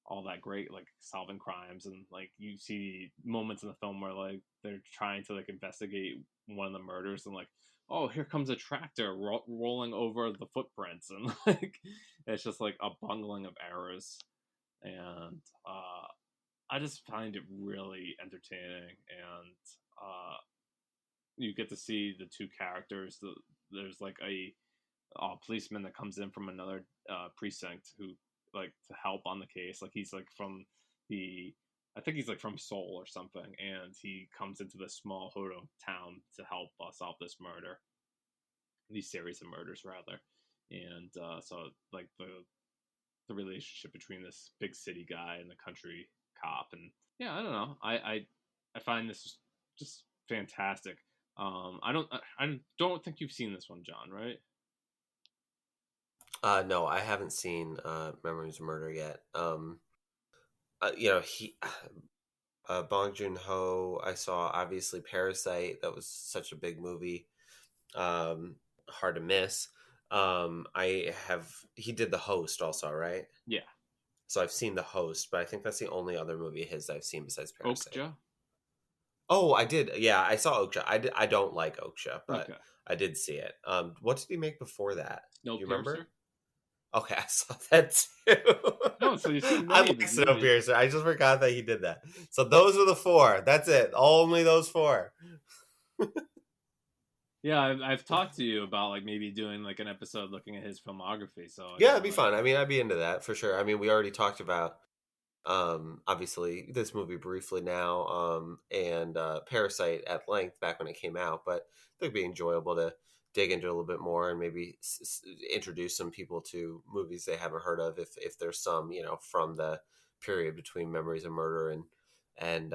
all that great, like solving crimes, and like you see moments in the film where like they're trying to like investigate one of the murders, and like oh here comes a tractor rolling over the footprints, and like it's just like a bungling of errors, and I just find it really entertaining, and you get to see the two characters. There's like a policeman that comes in from another precinct who like to help on the case. Like he's like from the I think he's like from Seoul or something, and he comes into this small Hodo town to help solve this murder, these series of murders rather, and so like the relationship between this big city guy and the country cop, and yeah, I don't know, I find this just fantastic. I don't think you've seen this one, John, right? No, I haven't seen Memories of Murder yet. He Bong Joon Ho. I saw obviously Parasite. That was such a big movie. Hard to miss. I have. He did The Host also, right? Yeah. So I've seen The Host, but I think that's the only other movie of his that I've seen besides Parasite. Okja. Oh, I did. Yeah, I saw Okja. I don't like Okja, but Okay. I did see it. What did he make before that? Do you remember? Snowpiercer. Okay, I saw that too. No, so you've seen I many of like his movies. Snowpiercer. I just forgot that he did that. So those are the four. That's it. Only those four. Yeah, I've talked to you about like maybe doing like an episode looking at his filmography. So Yeah, yeah, it'd be like fun. I mean, I'd be into that for sure. I mean, we already talked about obviously this movie briefly now, and Parasite at length back when it came out, but I think it'd be enjoyable to dig into a little bit more and maybe introduce some people to movies they haven't heard of if there's some, from the period between Memories of Murder and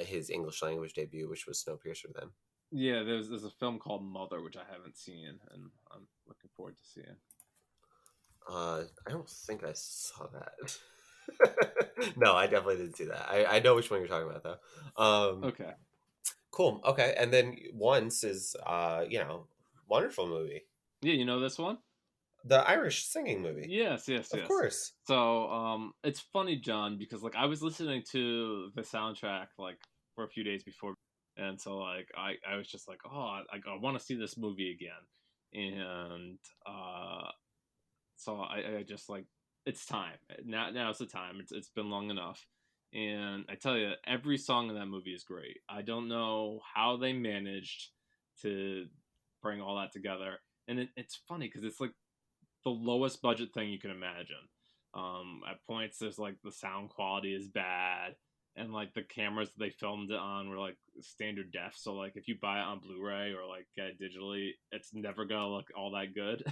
his English language debut, which was Snowpiercer then. yeah, there's a film called Mother which I haven't seen, and I'm looking forward to seeing. I don't think I saw that. No, I definitely didn't see that. I know which one you're talking about though. Okay. Cool. Okay, and then Once is wonderful movie. Yeah, you know this one? The Irish singing movie. Yes, yes, Of yes. course. So, it's funny, John, because like I was listening to the soundtrack like for a few days before, and so like I was just like, oh, I want to see this movie again, and so I just like it's time now's the time. It's been long enough, and I tell you, every song in that movie is great. I don't know how they managed to bring all that together, and it's funny because it's like the lowest budget thing you can imagine. At points, there's like the sound quality is bad, and like the cameras that they filmed it on were like standard def. So like if you buy it on Blu-ray or like get it digitally, it's never gonna look all that good,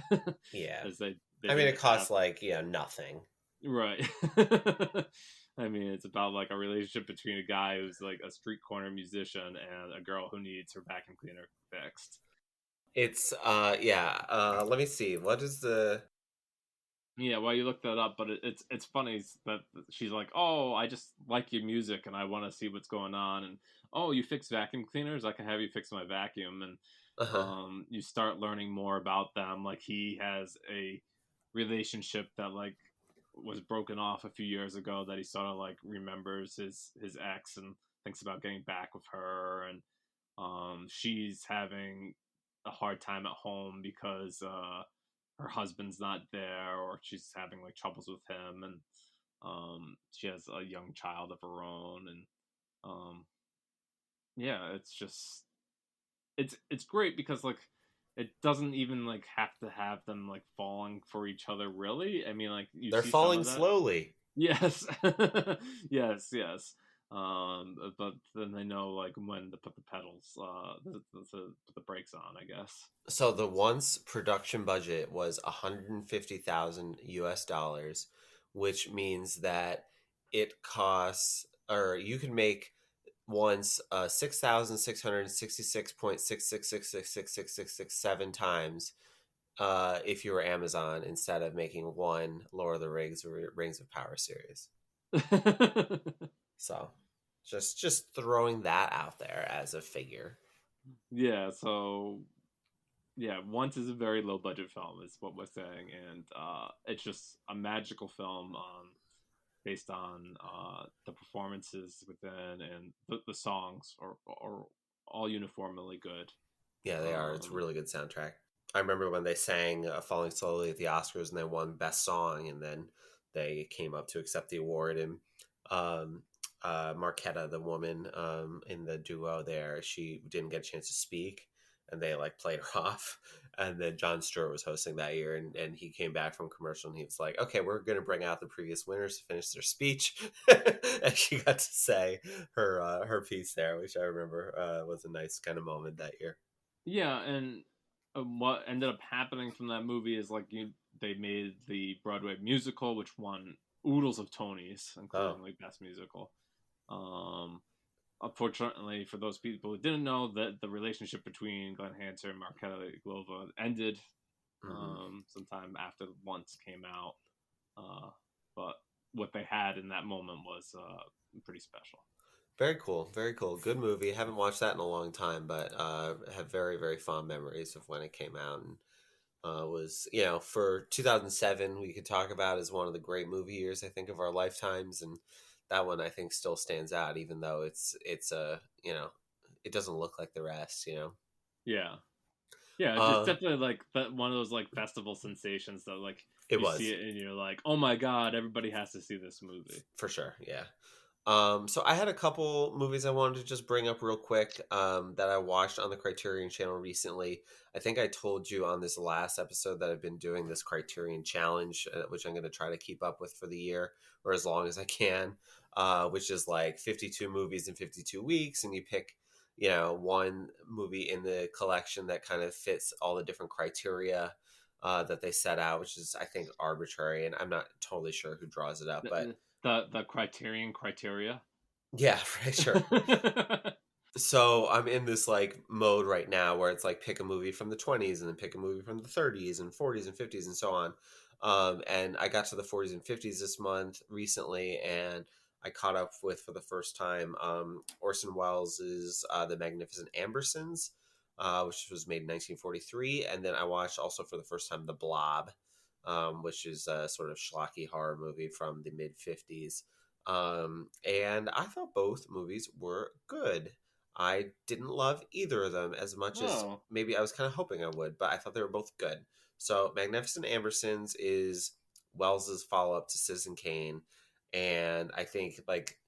Yeah. as they I mean, didn't it have costs like nothing. right. I mean, it's about like a relationship between a guy who's like a street corner musician and a girl who needs her vacuum cleaner fixed. It's yeah. Let me see. What is the? Yeah, well, you look that up, but it's funny that she's like, "Oh, I just like your music and I want to see what's going on." And oh, you fix vacuum cleaners? I can have you fix my vacuum. And Uh-huh. you start learning more about them. Like he has a relationship that like was broken off a few years ago that he sort of like remembers his ex and thinks about getting back with her, and she's having a hard time at home because her husband's not there, or she's having like troubles with him, and she has a young child of her own, and um, yeah, it's just it's great because like it doesn't even like have to have them like falling for each other really. I mean, like you They're see some falling of that. slowly. Yes, yes. But then they know like when to put the pedals, to put the brakes on, I guess. So the once production budget was 150,000 US dollars, which means that it costs, or you can make once 6,666.666666667 times if you were Amazon instead of making one Lord of the Rings or Rings of Power series. So just throwing that out there as a figure. Yeah, so yeah, Once is a very low budget film, is what we're saying, and it's just a magical film, based on the performances within, and the songs are all uniformly good. Yeah, they are. It's a Um, really good soundtrack. I remember when they sang "Falling Slowly" at the Oscars and they won Best Song, and then they came up to accept the award. And um, Marquetta, the woman in the duo, there, she didn't get a chance to speak, and they like played her off. And then Jon Stewart was hosting that year, and he came back from commercial, and he was like, "Okay, we're going to bring out the previous winners to finish their speech," and she got to say her piece there, which I remember was a nice kind of moment that year. yeah, and what ended up happening from that movie is like they made the Broadway musical, which won oodles of Tonys, Oh, including like Best Musical. Um, Unfortunately, for those people who didn't know, that the relationship between Glenn Hanser and Marketa Iglova ended hmm, sometime after Once came out. Uh, but what they had in that moment was pretty special. very cool, very cool. Good movie. Haven't watched that in a long time, but have very very fond memories of when it came out. And was, for 2007 we could talk about as one of the great movie years I think of our lifetimes, and that one I think still stands out even though it's a it doesn't look like the rest. Yeah, yeah, it's uh definitely like one of those like festival sensations that like it you see was it and you're like, oh my god, everybody has to see this movie. for sure, yeah. So I had a couple movies I wanted to just bring up real quick that I watched on the Criterion channel recently. I think I told you on this last episode that I've been doing this Criterion challenge, which I'm going to try to keep up with for the year or as long as I can, which is like 52 movies in 52 weeks, and you pick, one movie in the collection that kind of fits all the different criteria that they set out, which is I think arbitrary, and I'm not totally sure who draws it up, but The Criterion criteria. yeah, right, sure. So I'm in this like mode right now where it's like pick a movie from the 20s and then pick a movie from the 30s and 40s and 50s and so on. And I got to the 40s and 50s this month recently, and I caught up with for the first time Orson Welles' The Magnificent Ambersons, which was made in 1943, and then I watched also for the first time The Blob, which is a sort of schlocky horror movie from the mid 50s. And I thought both movies were good. I didn't love either of them as much as Oh, maybe I was kind of hoping I would, but I thought they were both good. So, Magnificent Ambersons is Wells's follow up to Citizen Kane, and I think like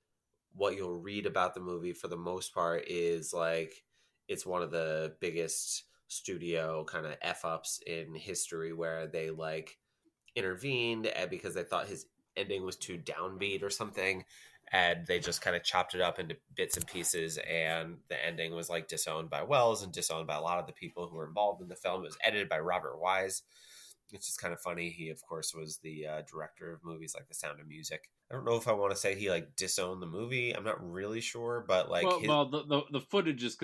what you'll read about the movie for the most part is like it's one of the biggest studio kind of f ups in history where they like intervened because they thought his ending was too downbeat or something, and they just kind of chopped it up into bits and pieces, and the ending was like disowned by Wells and disowned by a lot of the people who were involved in the film. It was edited by Robert Wise. It's just kind of funny. He of course was the director of movies like The Sound of Music. I don't know if I want to say he like disowned the movie. I'm not really sure, but like his the footage is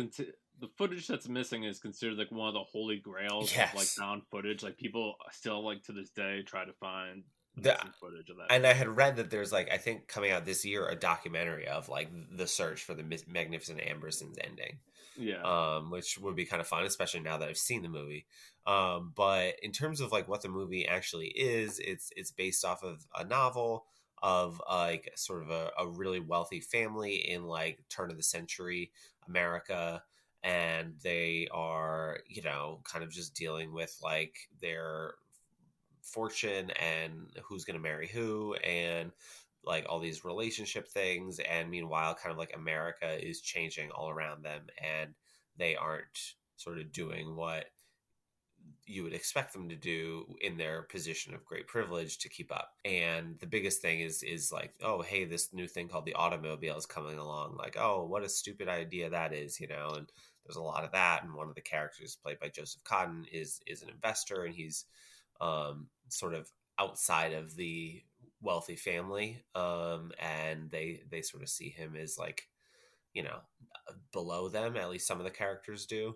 the footage that's missing is considered like one of the holy grails of like yes. found footage. Like people still like to this day try to find the The missing footage of that and I movie. had read that there's like I think coming out this year a documentary of like the search for the Magnificent Ambersons ending, Yeah, which would be kind of fun, especially now that I've seen the movie. But in terms of like what the movie actually is, it's based off of a novel of like sort of a really wealthy family in like turn of the century America, and they are, kind of just dealing with like their fortune and who's going to marry who and like all these relationship things. And meanwhile, kind of like America is changing all around them, and they aren't sort of doing what you would expect them to do in their position of great privilege to keep up. And the biggest thing is like, oh, hey, this new thing called the automobile is coming along. Like, oh, what a stupid idea that is, and there's a lot of that. And one of the characters played by Joseph Cotten is an investor, and he's sort of outside of the wealthy family, and they sort of see him as like, you know below them. At least some of the characters do.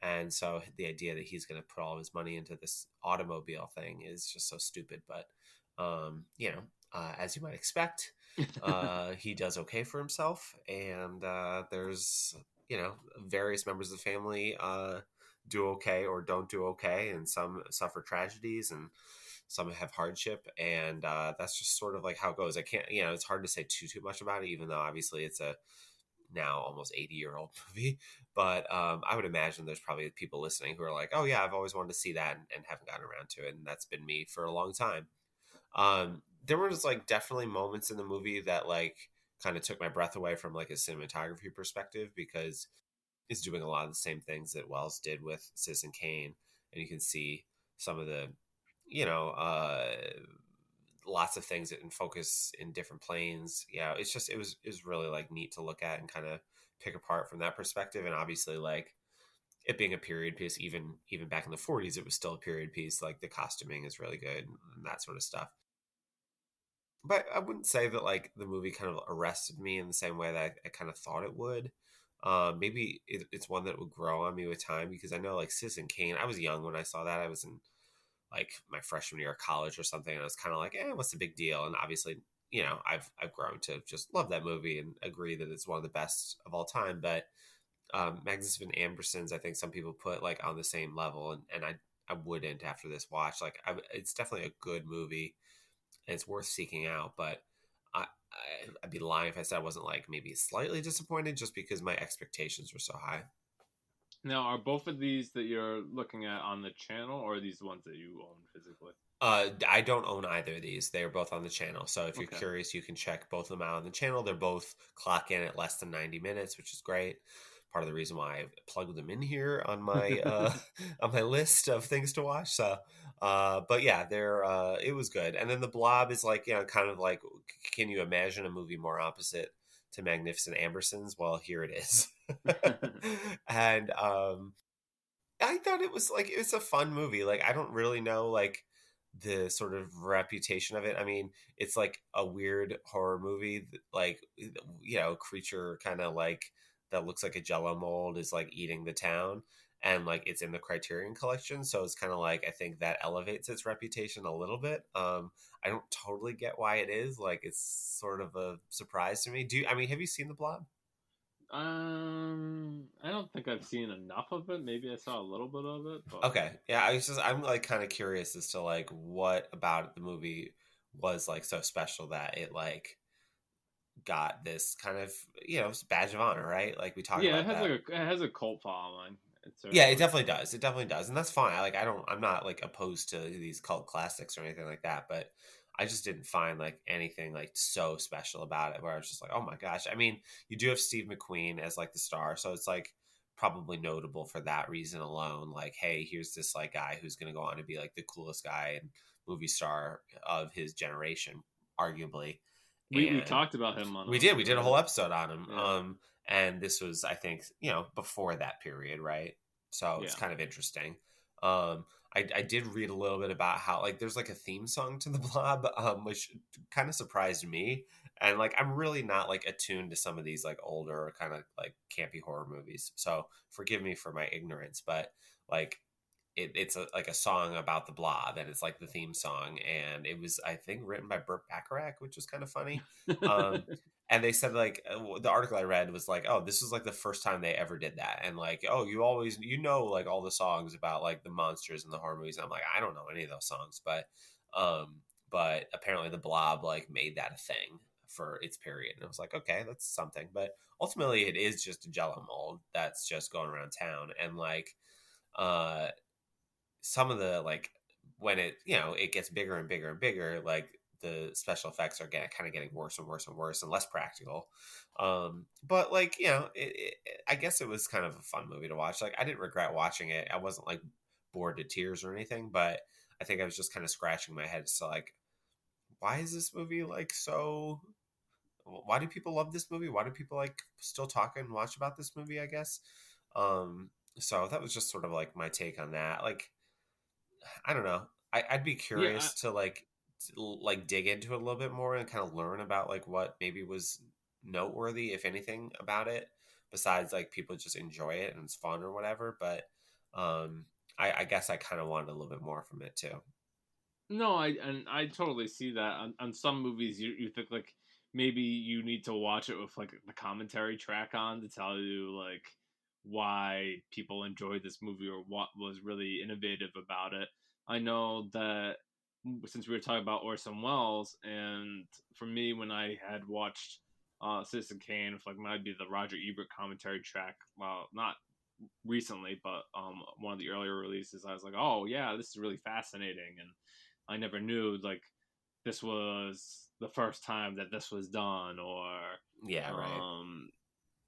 And so the idea that he's going to put all of his money into this automobile thing is just so stupid. But as you might expect, he does okay for himself. And there's various members of the family do okay or don't do okay, and some suffer tragedies, and some have hardship. And that's just sort of like how it goes. I can't, it's hard to say too much about it, even though obviously it's a now almost 80-year-old movie. But I would imagine there's probably people listening who are like, oh yeah, I've always wanted to see that, and haven't gotten around to it. And that's been me for a long time. There was like definitely moments in the movie that like kind of took my breath away from like a cinematography perspective, because it's doing a lot of the same things that Wells did with Citizen Kane. And you can see some of the, you know, uh, lots of things in focus in different planes. Yeah, it's just it was really like neat to look at and kind of pick apart from that perspective. And obviously, like it being a period piece, even back in the 40s, it was still a period piece. Like the costuming is really good and that sort of stuff. But I wouldn't say that like the movie kind of arrested me in the same way that I kind of thought it would. Maybe it's one that would grow on me with time, because I know like Citizen Kane. I was young when I saw that. I was in like my freshman year of college or something, and I was kind of like, what's the big deal? And obviously, I've grown to just love that movie and agree that it's one of the best of all time. But Magnificent Ambersons, I think some people put like on the same level, and I wouldn't after this watch. Like it's definitely a good movie, and it's worth seeking out. But I'd be lying if I said I wasn't like maybe slightly disappointed, just because my expectations were so high. Now, are both of these that you're looking at on the channel, or are these the ones that you own physically? I don't own either of these. They're both on the channel. So if you're Okay. curious, you can check both of them out on the channel. They're both clock in at less than 90 minutes, which is great. Part of the reason why I plugged them in here on my on my list of things to watch. So but yeah, they're it was good. And then The Blob is like, kind of like, can you imagine a movie more opposite to Magnificent Ambersons? Well, here it is. And I thought it was like, it was a fun movie. Like I don't really know like the sort of reputation of it. I mean, it's like a weird horror movie, like creature kind of like that looks like a jello mold is like eating the town, and like it's in the Criterion collection, so it's kind of like I think that elevates its reputation a little bit. I don't totally get why it is. Like it's sort of a surprise to me. Have you seen The Blob? I don't think I've seen enough of it. Maybe I saw a little bit of it, but Okay. Yeah, I'm like kind of curious as to like what about the movie was like so special that it like got this kind of, badge of honor, right? Like we talk yeah, about that. it has a cult following. It Yeah, it certainly. definitely does. It definitely does. And that's fine. I'm not like opposed to these cult classics or anything like that, but I just didn't find like anything like so special about it where I was just like, oh my gosh. I mean, you do have Steve McQueen as like the star, so it's like probably notable for that reason alone. Like, hey, here's this like guy who's going to go on to be like the coolest guy and movie star of his generation, arguably. We And talked about him on we did a a whole episode on him. yeah, And this was, I think, before that period, right? So it's yeah. kind of interesting. I did read a little bit about how like there's like a theme song to The Blob, which kind of surprised me. And like I'm really not like attuned to some of these like older kind of like campy horror movies, so forgive me for my ignorance. But like it's like a song about the Blob, and it's like the theme song, and it was, I think, written by Burt Bacharach, which was kind of funny. Um, and they said like the article I read was like, oh, this was like the first time they ever did that, and like, oh, you always like all the songs about like the monsters and the horror movies. And I'm like, I don't know any of those songs, but apparently the Blob like made that a thing for its period. And I was like, okay, that's something. But ultimately, it is just a Jello mold that's just going around town, and like uh, some of the like when it it gets bigger and bigger and bigger, like the special effects are getting kind of getting worse and worse and worse and less practical. But like I guess it was kind of a fun movie to watch. Like I didn't regret watching it. I wasn't like bored to tears or anything, but I think I was just kind of scratching my head. So like, why is this movie like so? Why do people love this movie? Why do people like still talk and watch about this movie? I guess. Um, so that was just sort of like my take on that. Like, I don't know. I'd be Yeah, curious to like dig into it a little bit more and kind of learn about like what maybe was noteworthy, if anything, about it, besides like people just enjoy it and it's fun or whatever. But um, I guess I kind of wanted a little bit more from it too. no, I totally see that. On some movies, you think like maybe you need to watch it with like the commentary track on to tell you like why people enjoyed this movie or what was really innovative about it. I know that since we were talking about Orson Welles, and for me, when I had watched Citizen Kane, if like might be the Roger Ebert commentary track, well, not recently, but one of the earlier releases, I was like, oh yeah, this is really fascinating, and I never knew like this was the first time that this was done, or Yeah, right. um,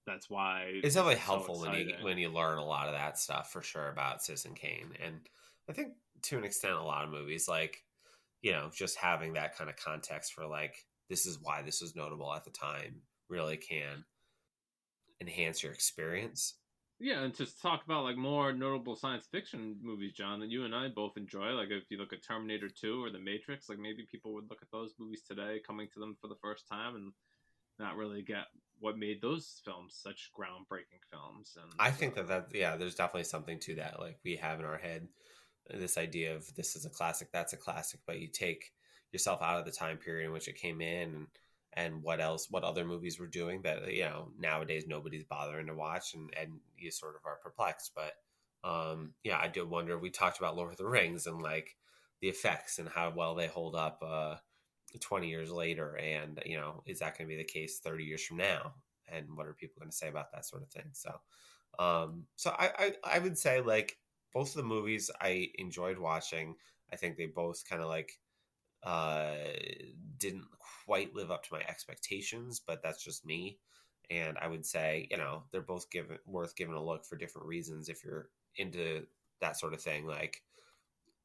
that's why It's this definitely is so helpful exciting. when you learn a lot of that stuff for sure about Citizen Kane, and I think to an extent a lot of movies like just having that kind of context for like this is why this was notable at the time really can enhance your experience. Yeah, and to talk about like more notable science fiction movies, John, that you and I both enjoy. Like if you look at Terminator 2 or The Matrix, like maybe people would look at those movies today, coming to them for the first time, and not really get what made those films such groundbreaking films. I And think that yeah, there's definitely something to that. Like we have in our head this idea of this is a classic, that's a classic, but you take yourself out of the time period in which it came in, and what other movies were doing that nowadays nobody's bothering to watch, and you sort of are perplexed. But yeah, I do wonder. We talked about Lord of the Rings and like the effects and how well they hold up 20 years later, and is that going to be the case 30 years from now, and what are people going to say about that sort of thing? So I would say like both of the movies I enjoyed watching. I think they both kind of like uh didn't quite live up to my expectations, but that's just me. And I would say they're both given worth giving a look for different reasons if you're into that sort of thing. Like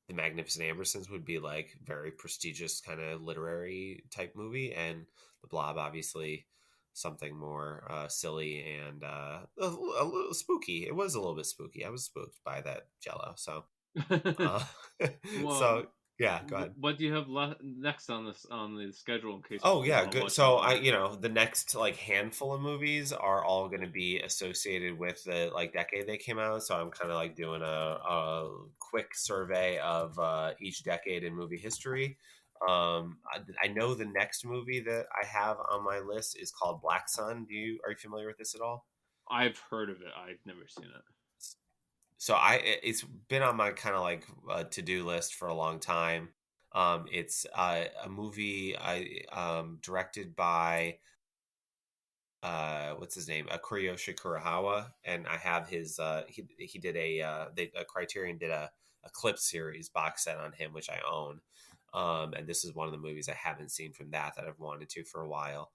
the Magnificent Ambersons would be like very prestigious kind of literary type movie, and The Blob obviously something more silly and a little spooky. It was a little bit spooky. I was spooked by that Jello. So uh, well, so yeah, go ahead. what do you have next on this on the schedule in case Oh people yeah, want to good. watch So another movie? the next like handful of movies are all going to be associated with the like decade they came out. So I'm kind of like doing a quick survey of each decade in movie history. I know the next movie that I have on my list is called Black Sun. Are you familiar with this at all? I've heard of it. I've never seen it. So it's been on my kind of like to do list for a long time. It's a movie directed by what's his name, Kuriyoshi Kurosawa, and I have his he did a Criterion did a clip series box set on him, which I own. And this is one of the movies I haven't seen from that I've wanted to for a while.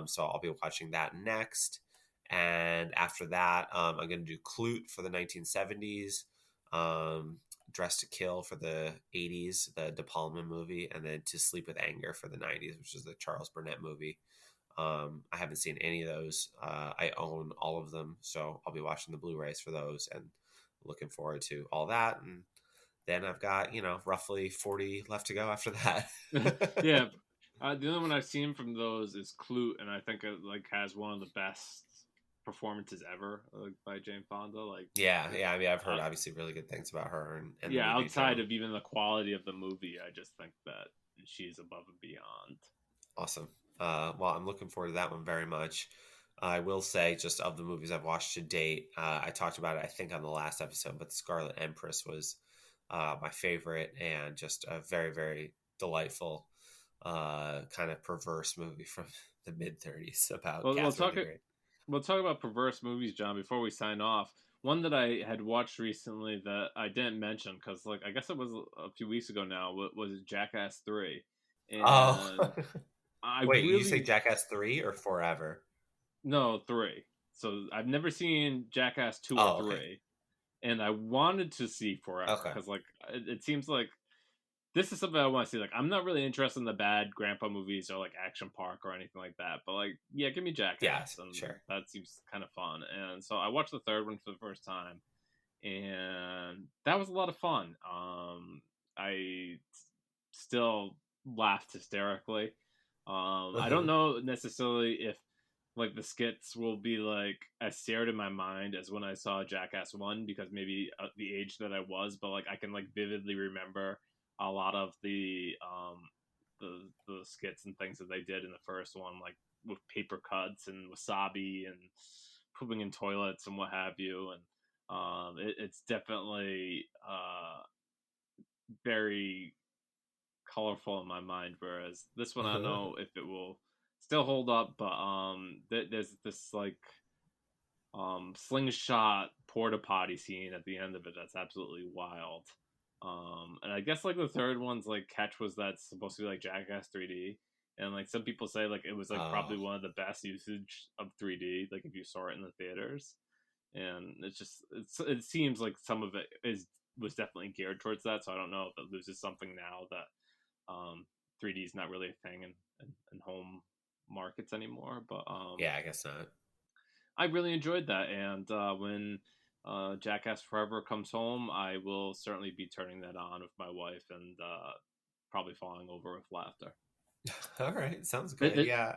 So I'll be watching that next. And after that, I'm going to do Clute for the 1970s, um, Dress to Kill for the 80s, the De Palma movie, and then To Sleep with Anger for the 90s, which is the Charles Burnett movie. I haven't seen any of those. I own all of them, so I'll be watching the Blu-rays for those and looking forward to all that. And then I've got roughly 40 left to go after that. Yeah, the only one I've seen from those is Clute, and I think it like has one of the best performances ever by Jane Fonda. Like, Yeah, yeah. I mean, I've heard uh, obviously really good things about her and the yeah, movie in outside general. of even the quality of the movie, I just think that she's above and beyond. Awesome. Well, I'm looking forward to that one very much. I will say, just of the movies I've watched to date, I talked about it, I think, on the last episode, but The Scarlet Empress was my favorite and just a very, very delightful, kind of perverse movie the mid 30s about Well, Casper the Great. we'll talk about perverse movies, John, before we sign off. One that I had watched recently that I didn't mention because, like, I guess it was a few weeks ago now. Was Jackass 3, Oh, and I wait, you say really Jackass 3 or Forever? no 3. So I've never seen Jackass 2 or Oh, okay. 3, and I wanted to see Forever Okay. because, like, it seems like this is something I want to see. Like, I'm not really interested in the bad grandpa movies or like Action Park or anything like that. But like, yeah, give me Jackass, and Sure. that seems kind of fun. And so I watched the third one for the first time, and that was a lot of fun. I still laughed hysterically. I don't know necessarily if like the skits will be like as seared in my mind as when I saw Jackass 1 because maybe the age that I was, but like I can like vividly remember a lot of the skits and things that they did in the first one, like with paper cuts and wasabi and pooping in toilets and what have you. And it's definitely very colorful in my mind. Whereas this one, I don't know if it will still hold up, but there's this like slingshot porta potty scene at the end of it that's absolutely wild. And I guess like the third one's like catch was that's supposed to be like Jackass 3D, and like some people say like it was like probably one of the best usage of 3D, like if you saw it in the theaters. And it seems like some of it was definitely geared towards that. So I don't know if it loses something now that 3D is not really a thing in home markets anymore. But yeah, I guess not. I really enjoyed that, and when Jackass Forever comes home, I will certainly be turning that on with my wife and probably falling over with laughter. All right, sounds good. Yeah.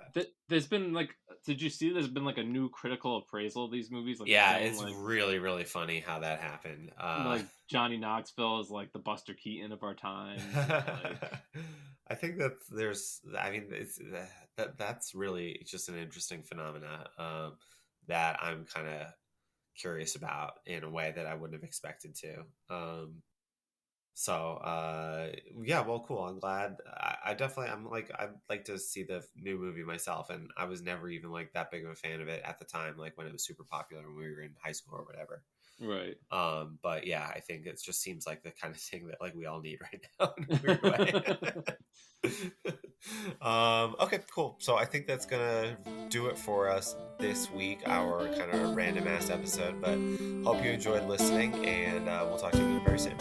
There's been like, did you see? There's been like a new critical appraisal of these movies. Like, Yeah, it's like, really, really funny how that happened. Like Johnny Knoxville is like the Buster Keaton of our time. Like, I think that there's, I mean, it's that's really just an interesting phenomena that I'm kind of curious about in a way that I wouldn't have expected to. Yeah, well, cool. I'm glad. I definitely, I'd like to see the new movie myself, and I was never even like that big of a fan of it at the time, like when it was super popular when we were in high school or whatever. right. But yeah, I think it just seems like the kind of thing that like we all need right now in a weird way. Okay, cool. So I think that's gonna do it for us this week, our kind of random ass episode. But hope you enjoyed listening, and we'll talk to you very soon.